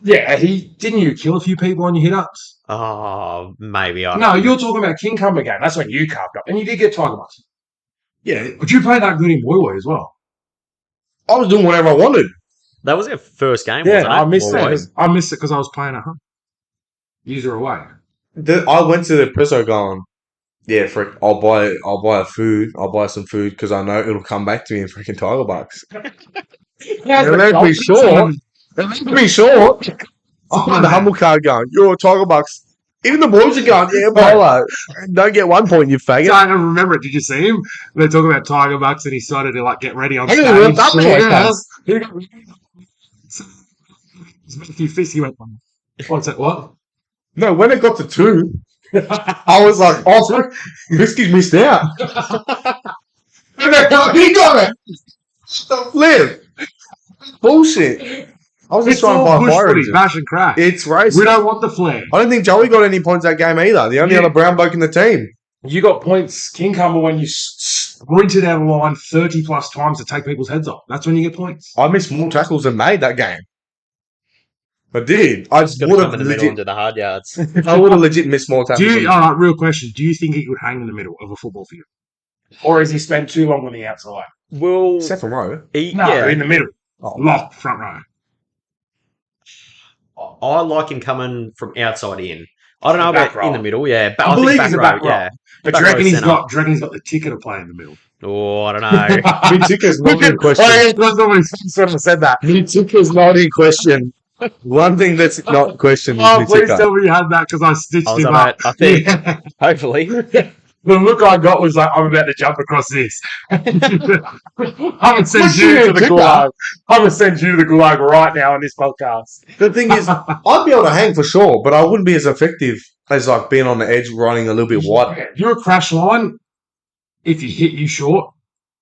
Yeah, didn't you kill a few people on your hit ups? Oh, maybe I. No, you're talking about King Cumber game. That's when you carved up, and you did get Tiger Bucks. Yeah, But you played that good in Woodway as well. I was doing whatever I wanted. That was our first game, Yeah, wasn't it? I missed Always. it. I missed it because I was playing at home. User away. I went to the Presso going, yeah, frick, I'll buy some food because I know it'll come back to me in freaking Tiger Bucks. Yeah, It left me short. It left me short. I'm on the humble card going, you're a Tiger Bucks. Even the boys are going, yeah, Polo. Don't get 1 point, you faggot. I don't remember it. Did you see him? They're talking about Tiger Bucks, and he started to get ready on I stage. didn't lift up like that. He's made a few fists. He went, "What's that? What?" No, when it got to 2, I was like, oh, sorry, Whiskey's missed out. And then he got it. Stop live. Bullshit. I was just It's trying to all buy bush fire footy, engine. bash and crack. It's racist. We don't want the flag. I don't think Joey got any points that game either. The only Yeah. other brown bloke in the team. You got points, King Cumber, when you sprinted out of the line 30 plus times to take people's heads off. That's when you get points. I missed more tackles than made that game. I did. I Just got to would come have in the middle and legit. do the hard yards. I would have legit missed more tackles. All right, real question. Do you think he could hang in the middle of a football field? Or has he spent too long on the outside? Well, Second row. he, No, yeah. in the middle. Oh. Lock, front row. I like him coming from outside in. I don't know Back about in the row. middle, yeah. But I I think believe back he's a row, back row. yeah. But Back do you reckon row he's centre. got? Do you reckon he's got the ticket to play in the middle? Oh, I don't know. Mitikka's not in question. Somebody sort of said that. Mitikka's not in question. One thing that's not in question is Oh, please Mitikka. tell me you had that because I stitched I was him on up. it, I think. Yeah. Hopefully. The look I got was like, I'm about to jump across this. I'm going to send you to the Mitikka? gulag. I'm going to send you to the gulag right now on this podcast. The thing is, I'd be able to hang for sure, but I wouldn't be as effective as like being on the edge, running a little bit wide. Okay, you're a crash line. If you hit you short,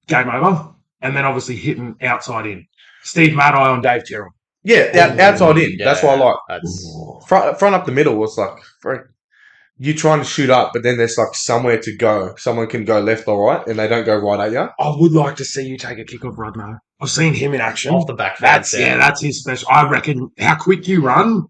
game over. And then obviously hitting outside in. Steve Maddie on Dave Tyrrell. Yeah, outside in. That's what I like. That's Front up the middle was like, you trying to shoot up, but then there's like somewhere to go. Someone can go left or right, and they don't go right at you. I would like to see you take a kickoff run, though. I've seen him in action. off the back That's fence, that's his special. I reckon how quick you run,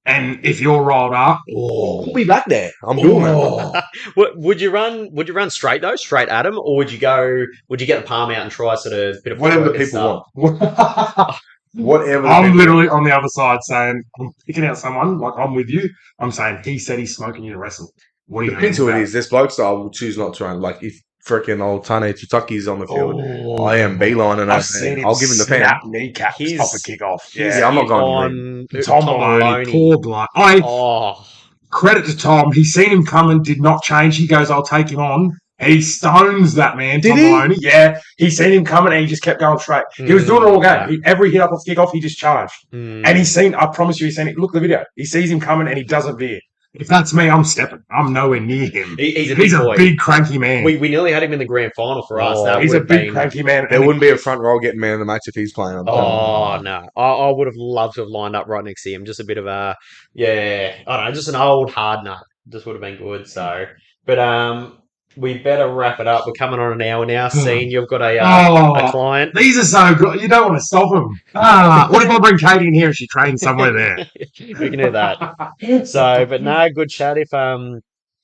and if you're rolled up, I'll be back there. I'm doing it. Would you run straight though, straight at him, or would you get the palm out and try sort of a bit of Whatever the footwork and people stuff? want. Whatever. I'm literally on the other side saying, I'm picking out someone, like I'm with you. I'm saying, he said he's smoking you to wrestle. What are you Depends going who to it do? is. There's blokes that I will choose not to run. Like if freaking old Tane Tutaki's on the field, Oh, I am beelining I've up seen there. him I'll give him the pen. snap kneecaps He's- off a kickoff. He's Yeah, I'm not going on Tom Maloney, poor bloke. Oh, Credit to Tom. He's seen him coming, did not change. He goes, I'll take him on. He stones that man, Did Tom he? Maloney. Yeah, he seen him coming and he just kept going straight. He was doing it all game. Every hit up off kickoff, he just charged. And he's seen, I promise you, he's seen it. Look at the video. He sees him coming and he doesn't veer. If that's me, I'm stepping. I'm nowhere near him. He's a He's big a boy. big, cranky man. We nearly had him in the grand final for us. Oh, That He's would a have big, been. cranky man. There wouldn't be a front row getting man of the match if he's playing. Oh no, I would have loved to have lined up right next to him. Just a bit of a I don't know, just an old hard nut. Just would have been good. So, but we better wrap it up. We're coming on an hour now. Scene, you've got a client. These are so good. You don't want to stop them. What if I bring Katie in here and she trains somewhere there? We can do that. So, but no, good chat.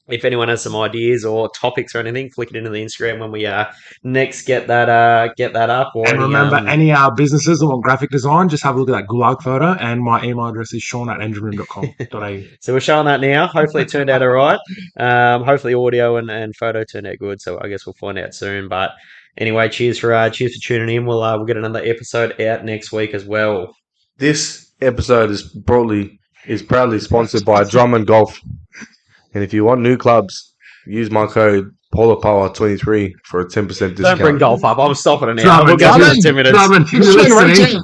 If anyone has some ideas or topics or anything, flick it into the Instagram when we next get that up. Or And remember, any businesses that want graphic design, just have a look at that Gulag photo. And my email address is sean@engineroom.com.au. So we're showing that now. Hopefully it turned out all right. Hopefully audio and photo turned out good. So I guess we'll find out soon. But anyway, cheers for tuning in. We'll get another episode out next week as well. This episode is proudly sponsored by Drummond Golf. And if you want new clubs, use my code POLARPOWER23 for a 10% discount. Don't bring golf up. I'm stopping it now. Drummond, We'll go for 10 minutes. Drummond, you're listening.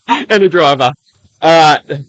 And a driver. All right.